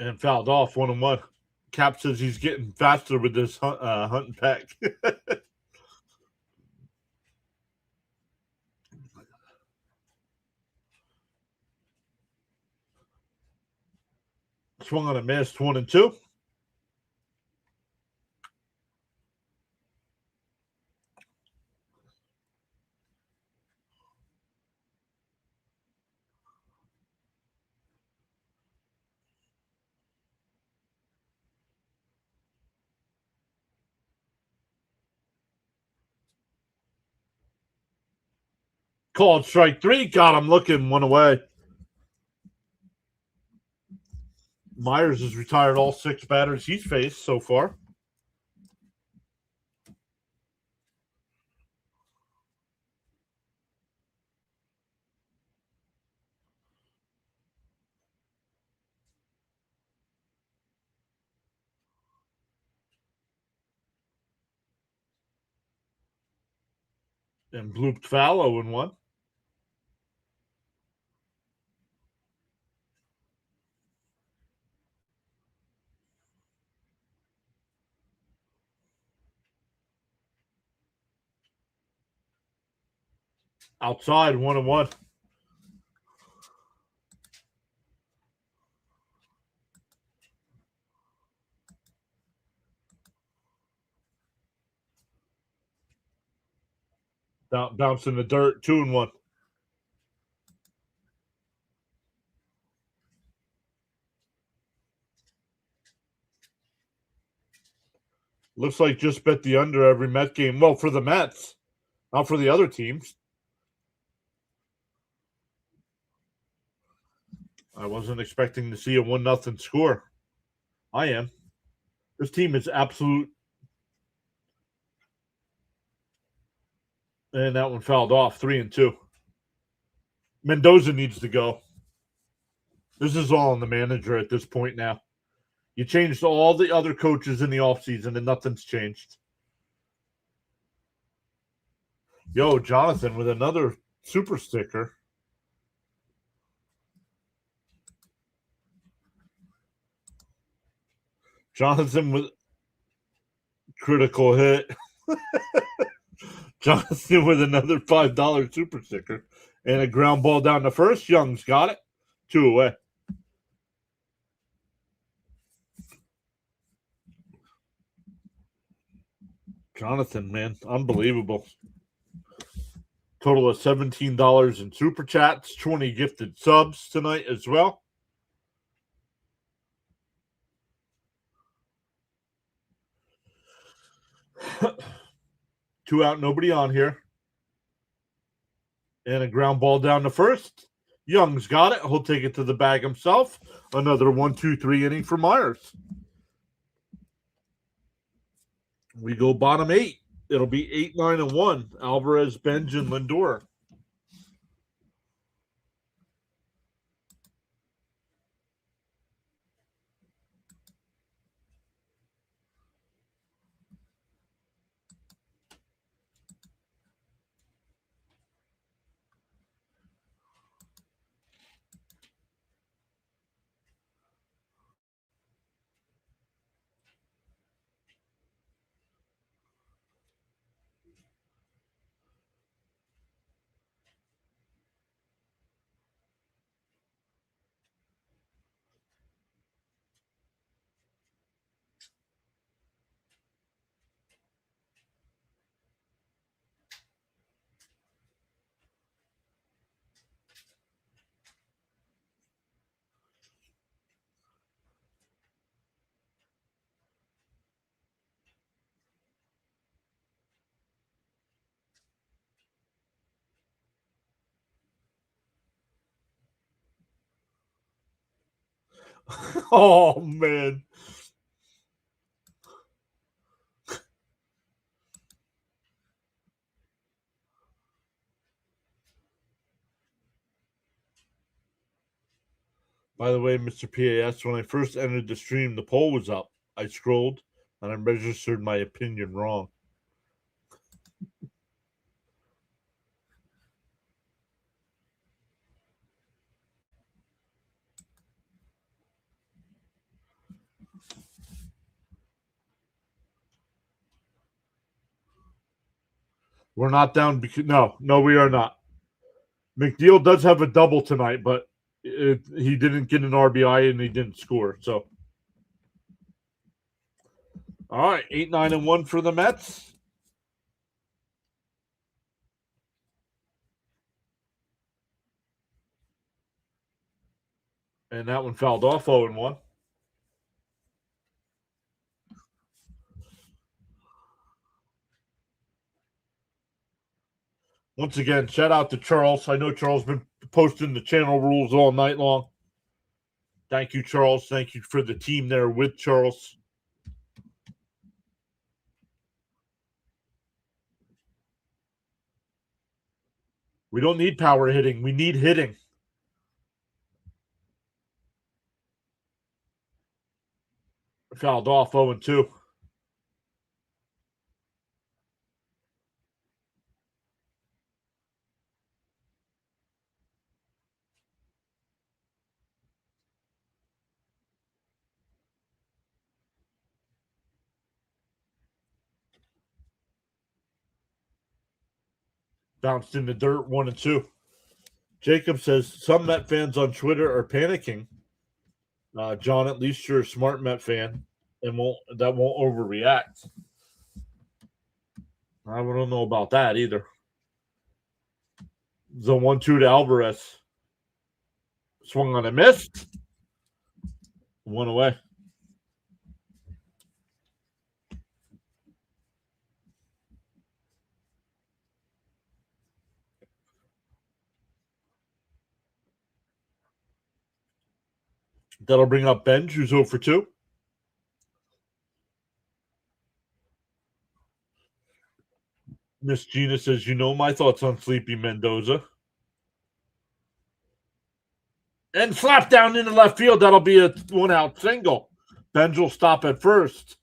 And fouled off, 1-1. Cap says he's getting faster with this hunting pack. Swung on a miss, 1-2. Called strike 3. Got him looking, 1 away. Myers has retired all 6 batters he's faced so far. And blooped foul, 0-1. Outside, 1-1. Bounce in the dirt, 2-1. Looks like just bet the under every Met game. Well, for the Mets, not for the other teams. I wasn't expecting to see a 1-0 score. I am. This team is absolute. And that one fouled off, 3-2. Mendoza needs to go. This is all on the manager at this point now. You changed all the other coaches in the offseason and nothing's changed. Yo, Jonathan with another super sticker. Jonathan with critical hit. Jonathan with another $5 super sticker. And a ground ball down the first. Young's got it. 2 away. Jonathan, man, unbelievable. Total of $17 in super chats, 20 gifted subs tonight as well. Two out, nobody on here. And a ground ball down the first. Young's got it. He'll take it to the bag himself. Another 1-2-3 inning for Myers. We go bottom 8. It'll be 8, 9, and 1. Alvarez, Benj, and Lindor. Oh man. By the way, Mr. PAS, when I first entered the stream, the poll was up. I scrolled and I registered my opinion wrong. We're not down because no, we are not. McNeil does have a double tonight, but he didn't get an RBI and he didn't score. So, all right, 8-9-1 for the Mets. And that one fouled off 0-1. Once again, shout out to Charles. I know Charles been posting the channel rules all night long. Thank you, Charles. Thank you for the team there with Charles. We don't need power hitting. We need hitting. Fouled off 0-2. Bounced in the dirt 1-2. Jacob says some Met fans on Twitter are panicking. John, at least you're a smart Met fan and won't overreact. I don't know about that either. The 1-2 to Alvarez. Swung on a miss. One away. That'll bring up Benj, who's 0 for 2. Miss Gina says, you know my thoughts on Sleepy Mendoza. And slap down into left field. That'll be a 1-out single. Benj will stop at first.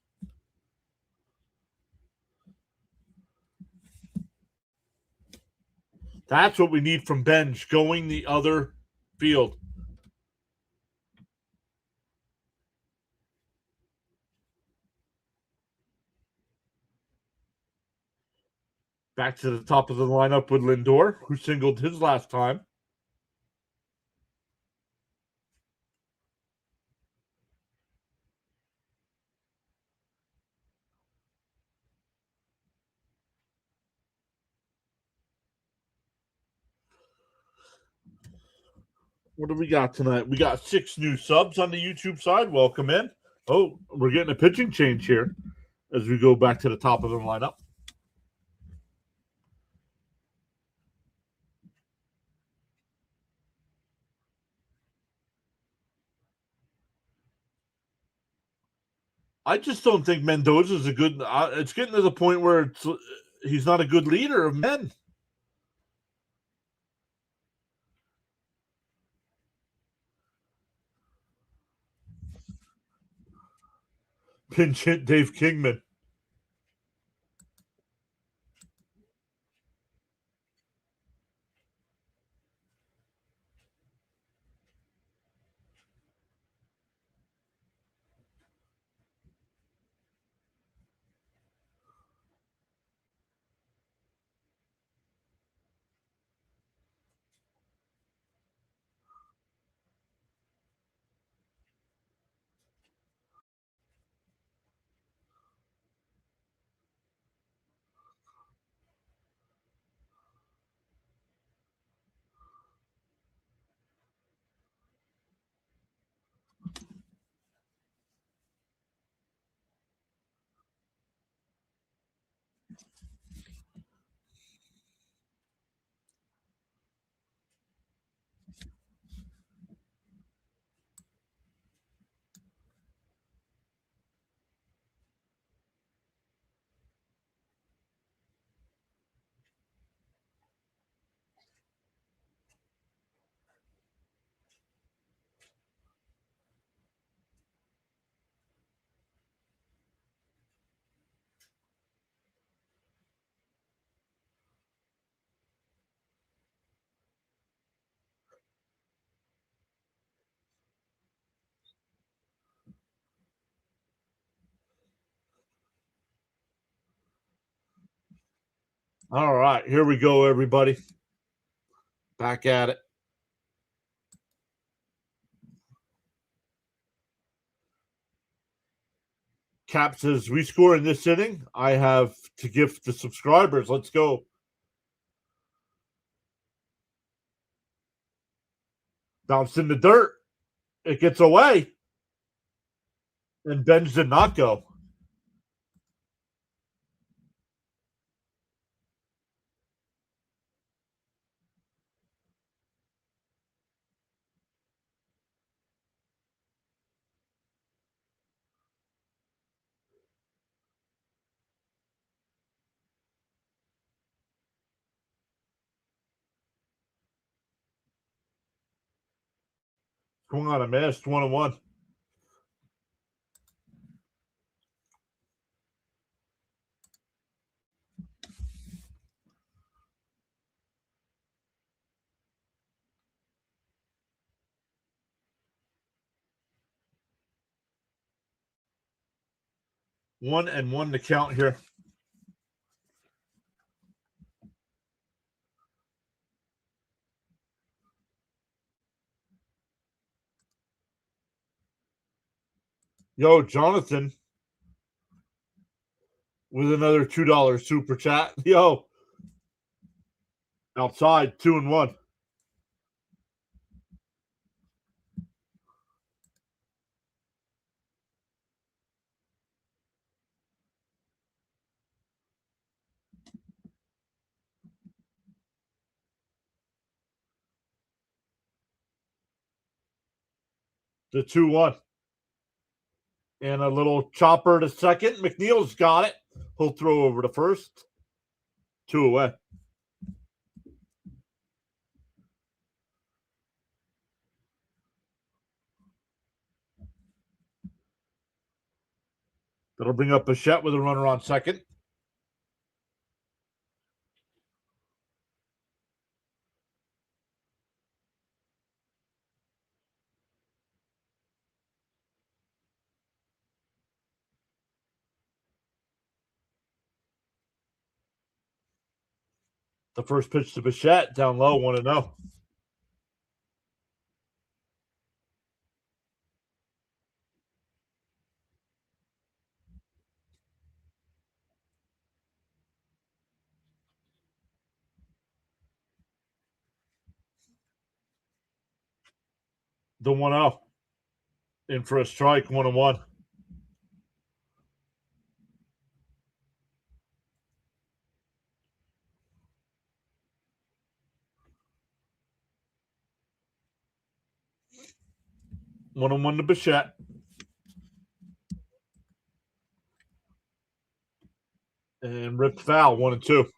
That's what we need from Benj, going the other field. Back to the top of the lineup with Lindor, who singled his last time. What do we got tonight? We got 6 new subs on the YouTube side. Welcome in. Oh, we're getting a pitching change here as we go back to the top of the lineup. I just don't think Mendoza's a good. It's getting to the point where he's not a good leader of men. Pinch hit Dave Kingman. All right, here we go, everybody. Back at it. Cap says, we score in this inning. I have to gift the subscribers. Let's go. Bounced in the dirt. It gets away. And Benj did not go. Swung on a miss, 1-1. One and one to count here. Yo, Jonathan with another $2 super chat. Yo, outside, 2-1. The 2-1. And a little chopper to second. McNeil's got it. He'll throw over to first. 2 away. That'll bring up Bichette with a runner on second. The first pitch to Bichette, down low, 1-0. The 1-0. In for a strike, 1-1. One on one to Bichette. And ripped foul, 1-2.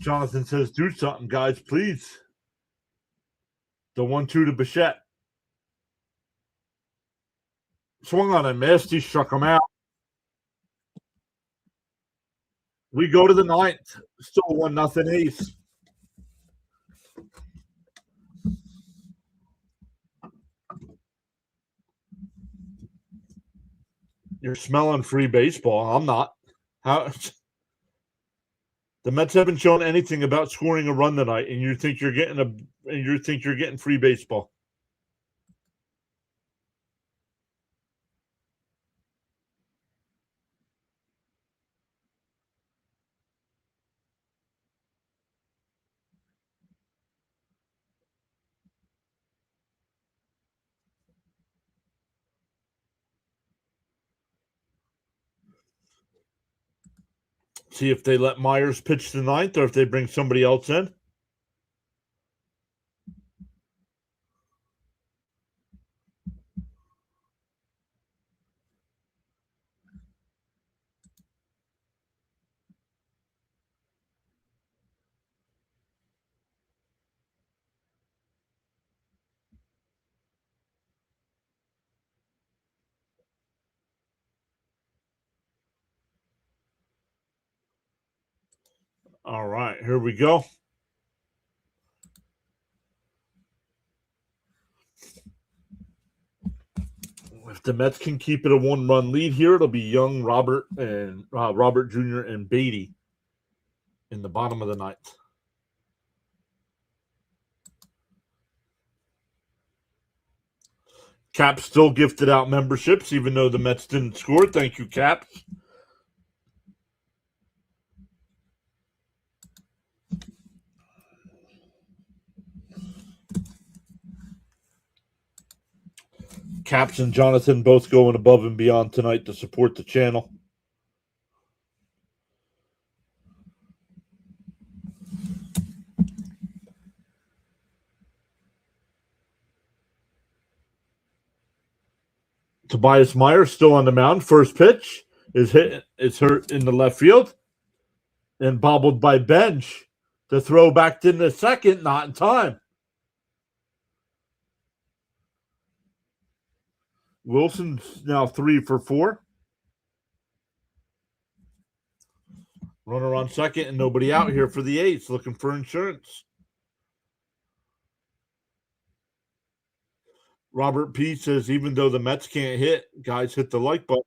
Jonathan says, do something, guys, please. The 1-2 to Bichette. Swung on a missed. He struck him out. We go to the ninth. Still 1-0 Ace. You're smelling free baseball. I'm not. How? The Mets haven't shown anything about scoring a run tonight, and you think you're getting free baseball. See if they let Myers pitch the ninth or if they bring somebody else in. All right, here we go. If the Mets can keep it a 1-run lead here, it'll be Young, Robert, and Robert Jr. and Beatty in the bottom of the ninth. Cap still gifted out memberships, even though the Mets didn't score. Thank you, Cap. Caps and Jonathan both going above and beyond tonight to support the channel. Tobias Meyer still on the mound. First pitch is hurt in the left field and bobbled by Bench. The throw back in the second, not in time. Wilson's now 3 for 4. Runner on second and nobody out here for the A's looking for insurance. Robert P. says even though the Mets can't hit, guys hit the like button.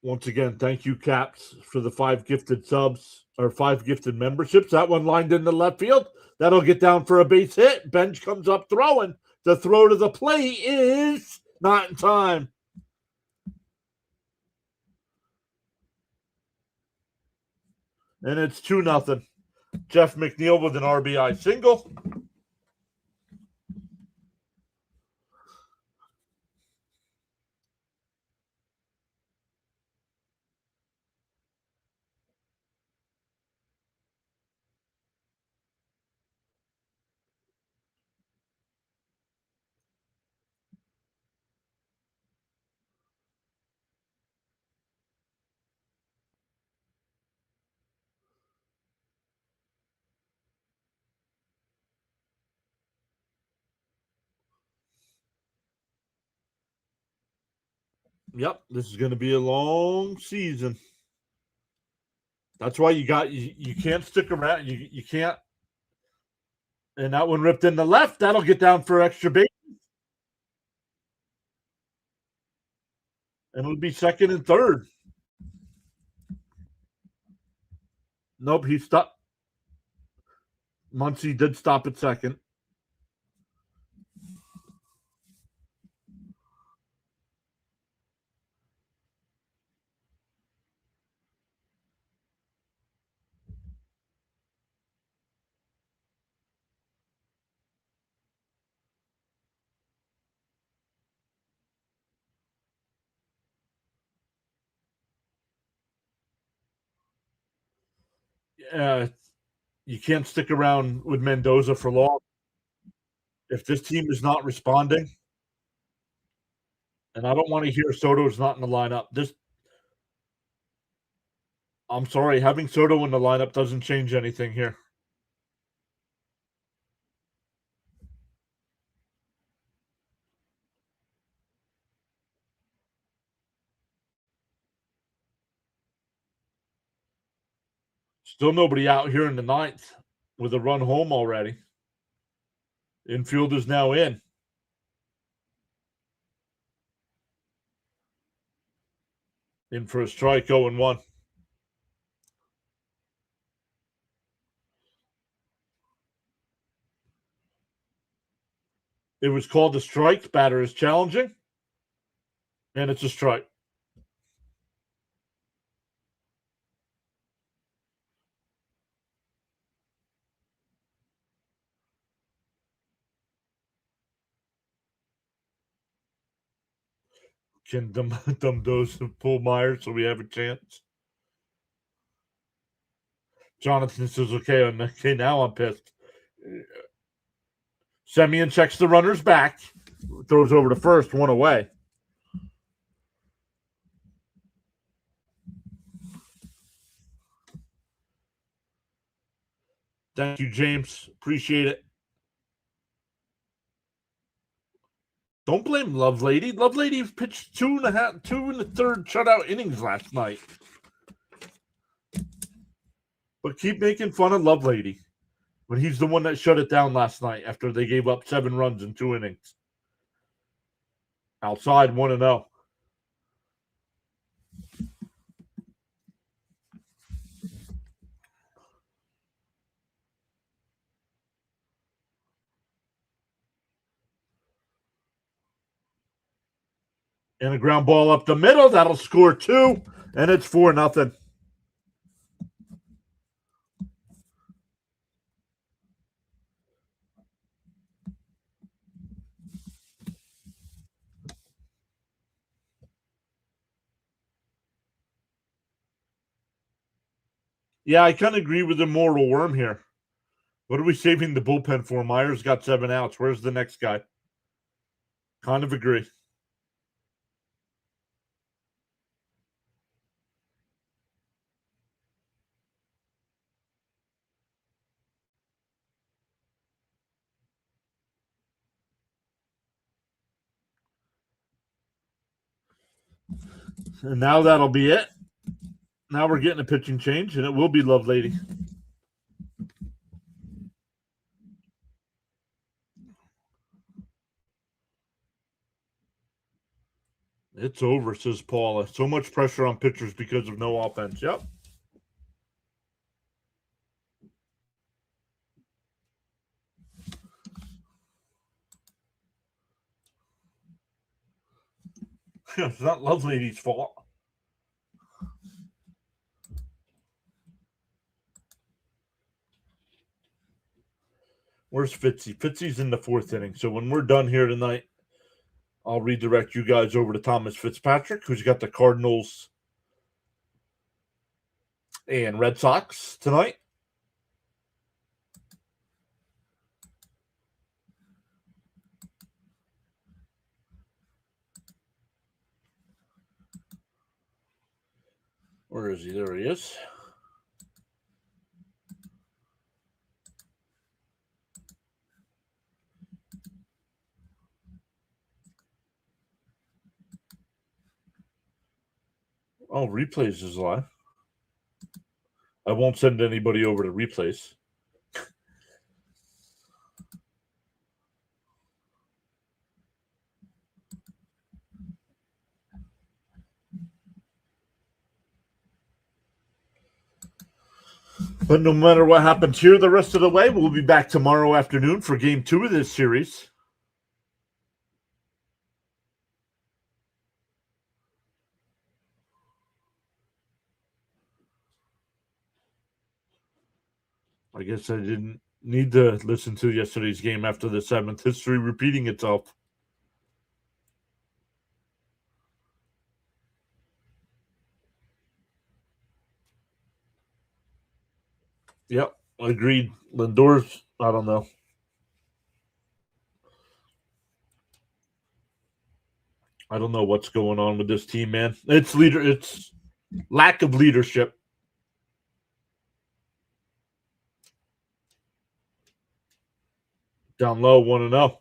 Once again, thank you, Caps, for the 5 gifted subs or 5 gifted memberships. That one lined in the left field. That'll get down for a base hit. Bench comes up throwing. The throw to the plate is not in time. And it's 2-0. Jeff McNeil with an RBI single. Yep, this is going to be a long season. That's why you can't stick around. You can't. And that one ripped in the left. That'll get down for extra base. And it'll be second and third. Nope, he stopped. Muncie did stop at second. You can't stick around with Mendoza for long. If this team is not responding, and I don't want to hear Soto's not in the lineup. I'm sorry, having Soto in the lineup doesn't change anything here. Still nobody out here in the ninth with a run home already. Infield is now in. In for a strike, 0-1. It was called a strike. Batter is challenging. And it's a strike. Can those pull Myers so we have a chance? Jonathan says, okay, now I'm pissed. Semien checks the runners back. Throws over to first, 1 away. Thank you, James. Appreciate it. Don't blame Lovelady. Lovelady pitched 2.5 shutout innings last night. But keep making fun of Lovelady when he's the one that shut it down last night after they gave up 7 runs in 2 innings. Outside 1-0. And a ground ball up the middle. That'll score 2. And it's 4-0. Yeah, I kind of agree with the Immortal Worm here. What are we saving the bullpen for? Myers got 7 outs. Where's the next guy? Kind of agree. And now that'll be it. Now we're getting a pitching change, and it will be Lovelady. It's over, says Paula. So much pressure on pitchers because of no offense. Yep. It's not Lovelady's fault. Where's Fitzy? Fitzy's in the 4th inning. So when we're done here tonight, I'll redirect you guys over to Thomas Fitzpatrick, who's got the Cardinals and Red Sox tonight. Where is he? There he is. Oh, replays is live. I won't send anybody over to replays. But no matter what happens here the rest of the way, we'll be back tomorrow afternoon for game 2 of this series. I guess I didn't need to listen to yesterday's game after the 7th. History repeating itself. Yep, agreed. Lindor's, I don't know. I don't know what's going on with this team, man. It's lack of leadership. Down low, 1-0.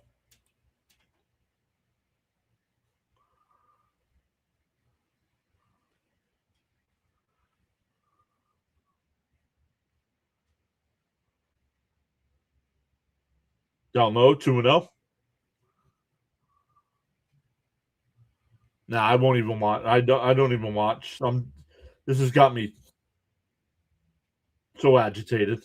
Down low, 2-0. Nah, I won't even watch. I don't even watch. This has got me so agitated.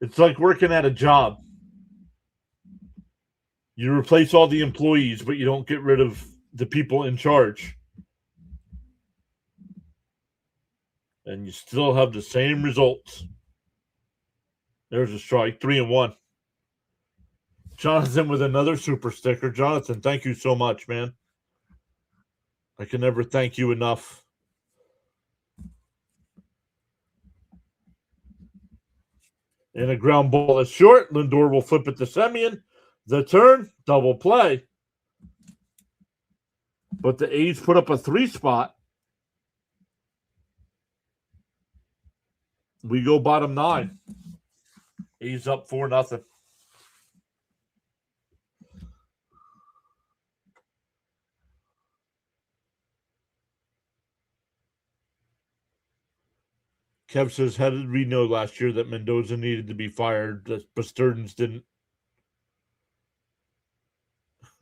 It's like working at a job. You replace all the employees, but you don't get rid of the people in charge. And you still have the same results. There's a strike, 3-1. Jonathan with another super sticker. Jonathan, thank you so much, man. I can never thank you enough. And a ground ball is short. Lindor will flip it to Semien. The turn, double play. But the A's put up a 3 spot. We go bottom 9. A's up 4-0. Kev says, how did we know last year that Mendoza needed to be fired, but Sturgeons didn't?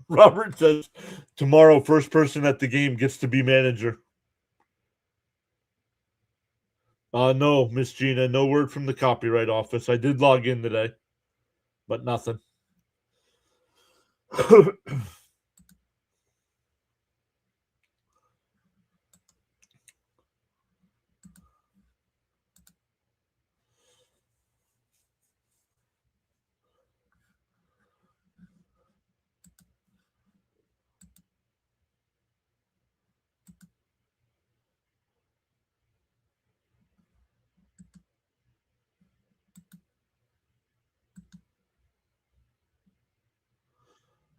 Robert says, tomorrow, first person at the game gets to be manager. No, Miss Gina, no word from the copyright office. I did log in today, but nothing.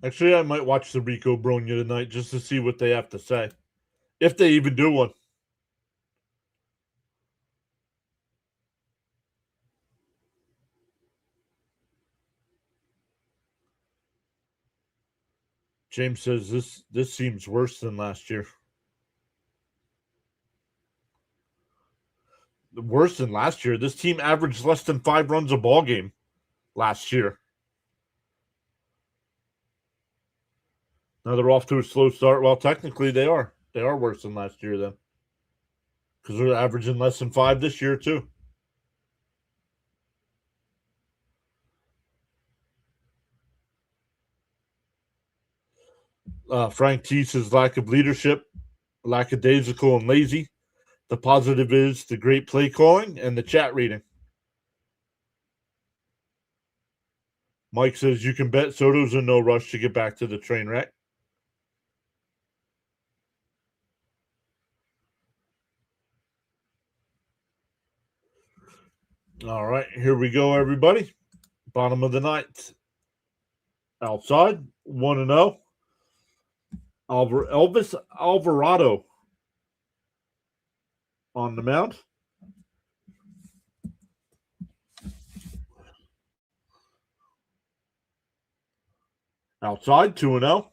Actually, I might watch the Rico Bronya tonight just to see what they have to say. If they even do one. James says this seems worse than last year. Worse than last year. This team averaged less than 5 runs a ball game last year. Now they're off to a slow start. Well, technically they are. They are worse than last year then. Because they're averaging less than 5 this year too. Frank T says lack of leadership, lackadaisical and lazy. The positive is the great play calling and the chat reading. Mike says you can bet Soto's in no rush to get back to the train wreck. All right, here we go, everybody. Bottom of the ninth. Outside, 1-0. Elvis Alvarado on the mound. Outside, 2-0.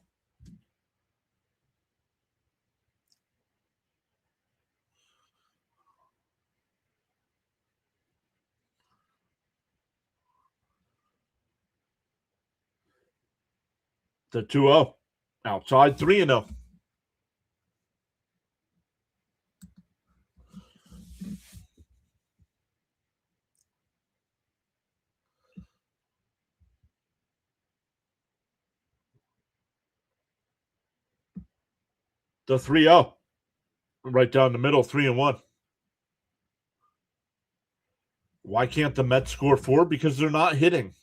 The 2-0. Outside, 3-0. The 3-0. Right down the middle, 3-1. Why can't the Mets score 4? Because they're not hitting.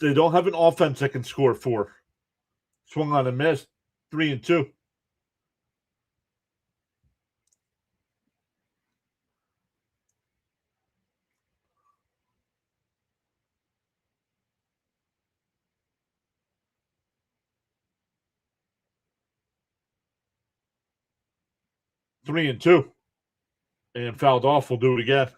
They don't have an offense that can score 4. Swung on and missed, 3-2. 3-2. And fouled off. We'll do it again.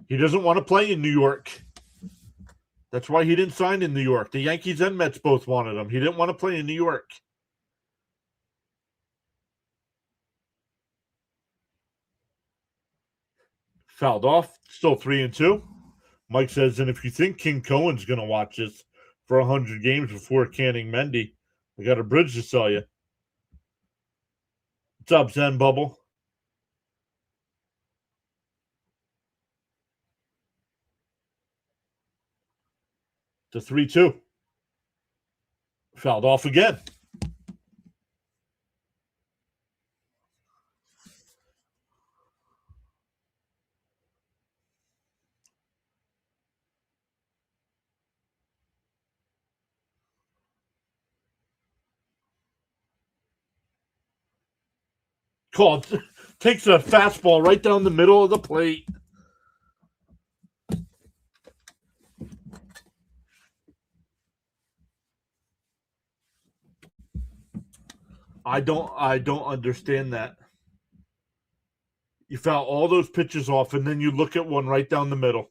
He doesn't want to play in New York. That's why he didn't sign in New York. The Yankees and Mets both wanted him. He didn't want to play in New York. Fouled off. Still 3-2. Mike says, and if you think King Cohen's going to watch this for 100 games before canning Mendy, I got a bridge to sell you. What's up, Zen Bubble? To 3-2. Fouled off again. call. Takes a fastball right down the middle of the plate. I don't understand that. You foul all those pitches off, and then you look at one right down the middle.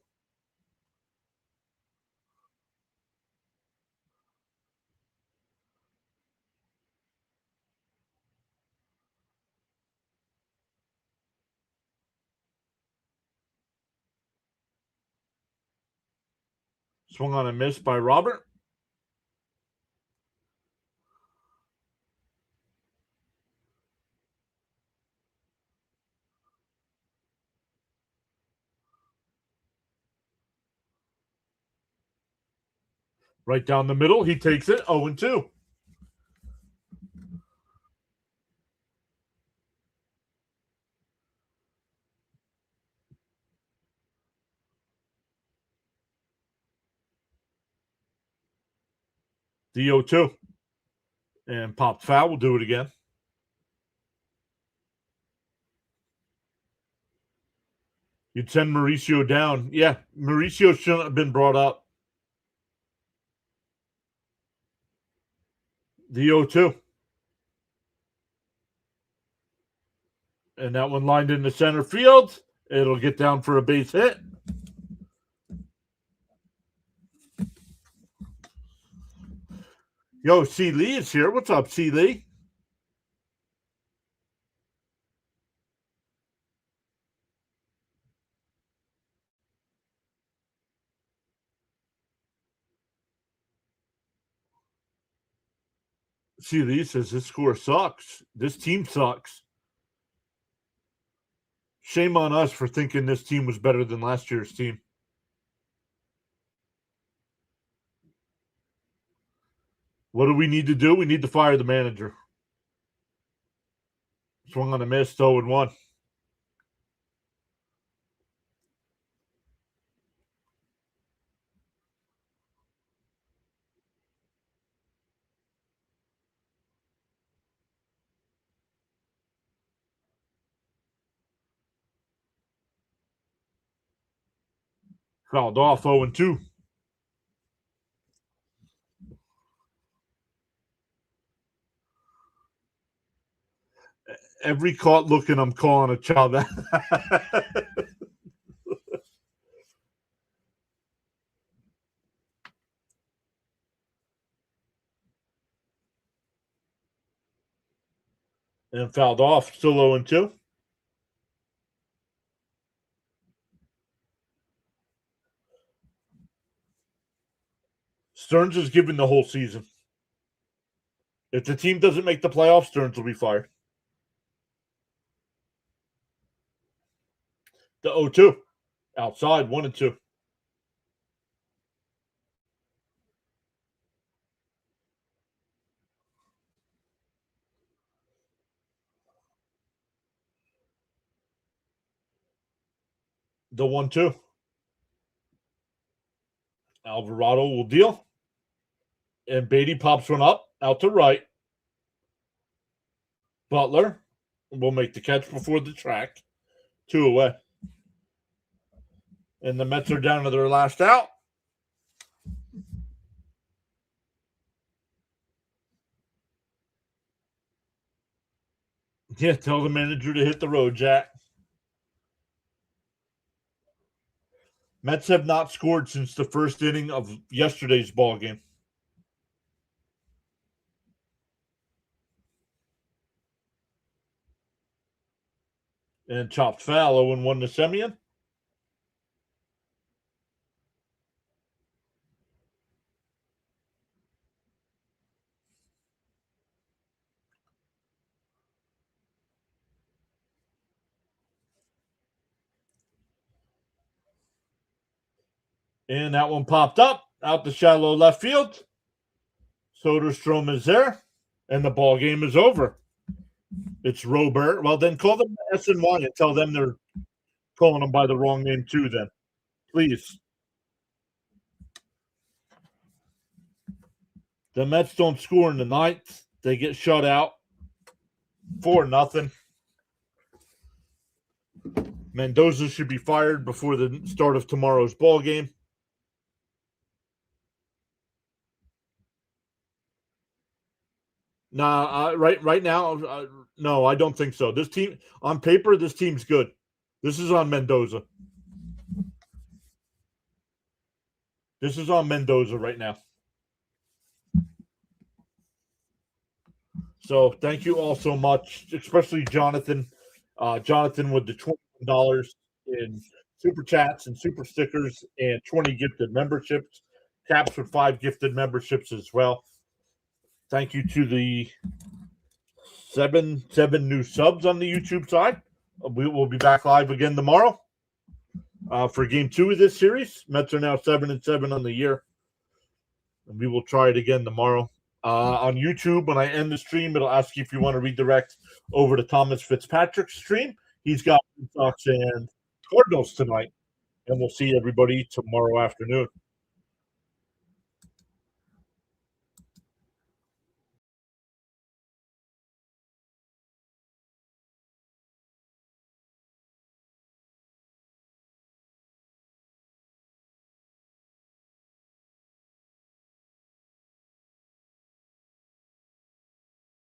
Swung on a miss by Robert. Right down the middle. He takes it. 0-2. The 0-2. And popped foul. We'll do it again. You'd send Mauricio down. Yeah, Mauricio shouldn't have been brought up. The 0-2. And that one lined into center field. It'll get down for a base hit. Yo, C. Lee is here. What's up, C. Lee? C. Lee says this score sucks. This team sucks. Shame on us for thinking this team was better than last year's team. What do we need to do? We need to fire the manager. Swung on a miss, 0-1. Fouled off, 0-2. Every caught looking, I'm calling a child. And fouled off, still 0-2. Stearns is given the whole season. If the team doesn't make the playoffs, Stearns will be fired. The 0-2. Outside, 1-2. The 1-2. Alvarado will deal. And Beatty pops one up, out to right. Butler will make the catch before the track. 2 away. And the Mets are down to their last out. Yeah, tell the manager to hit the road, Jack. Mets have not scored since the first inning of yesterday's ball game. And chopped foul, 0-1 to Semien. And that one popped up out to shallow left field. Soderstrom is there. And the ball game is over. It's Robert. Well, then call them S&Y and tell them they're calling them by the wrong name too then. Please. The Mets don't score in the ninth. They get shut out 4-0. Mendoza should be fired before the start of tomorrow's ball game. Nah, right now, no, I don't think so. This team, on paper, this team's good. This is on Mendoza. This is on Mendoza right now. So thank you all so much, especially Jonathan. Jonathan with the $21 in super chats and super stickers and 20 gifted memberships. Caps with 5 gifted memberships as well. Thank you to the seven new subs on the YouTube side. We will be back live again tomorrow for game 2 of this series. Mets are now 7-7 on the year. And we will try it again tomorrow. On YouTube, when I end the stream, it'll ask you if you want to redirect over to Thomas Fitzpatrick's stream. He's got Sox and Cardinals tonight. And we'll see everybody tomorrow afternoon.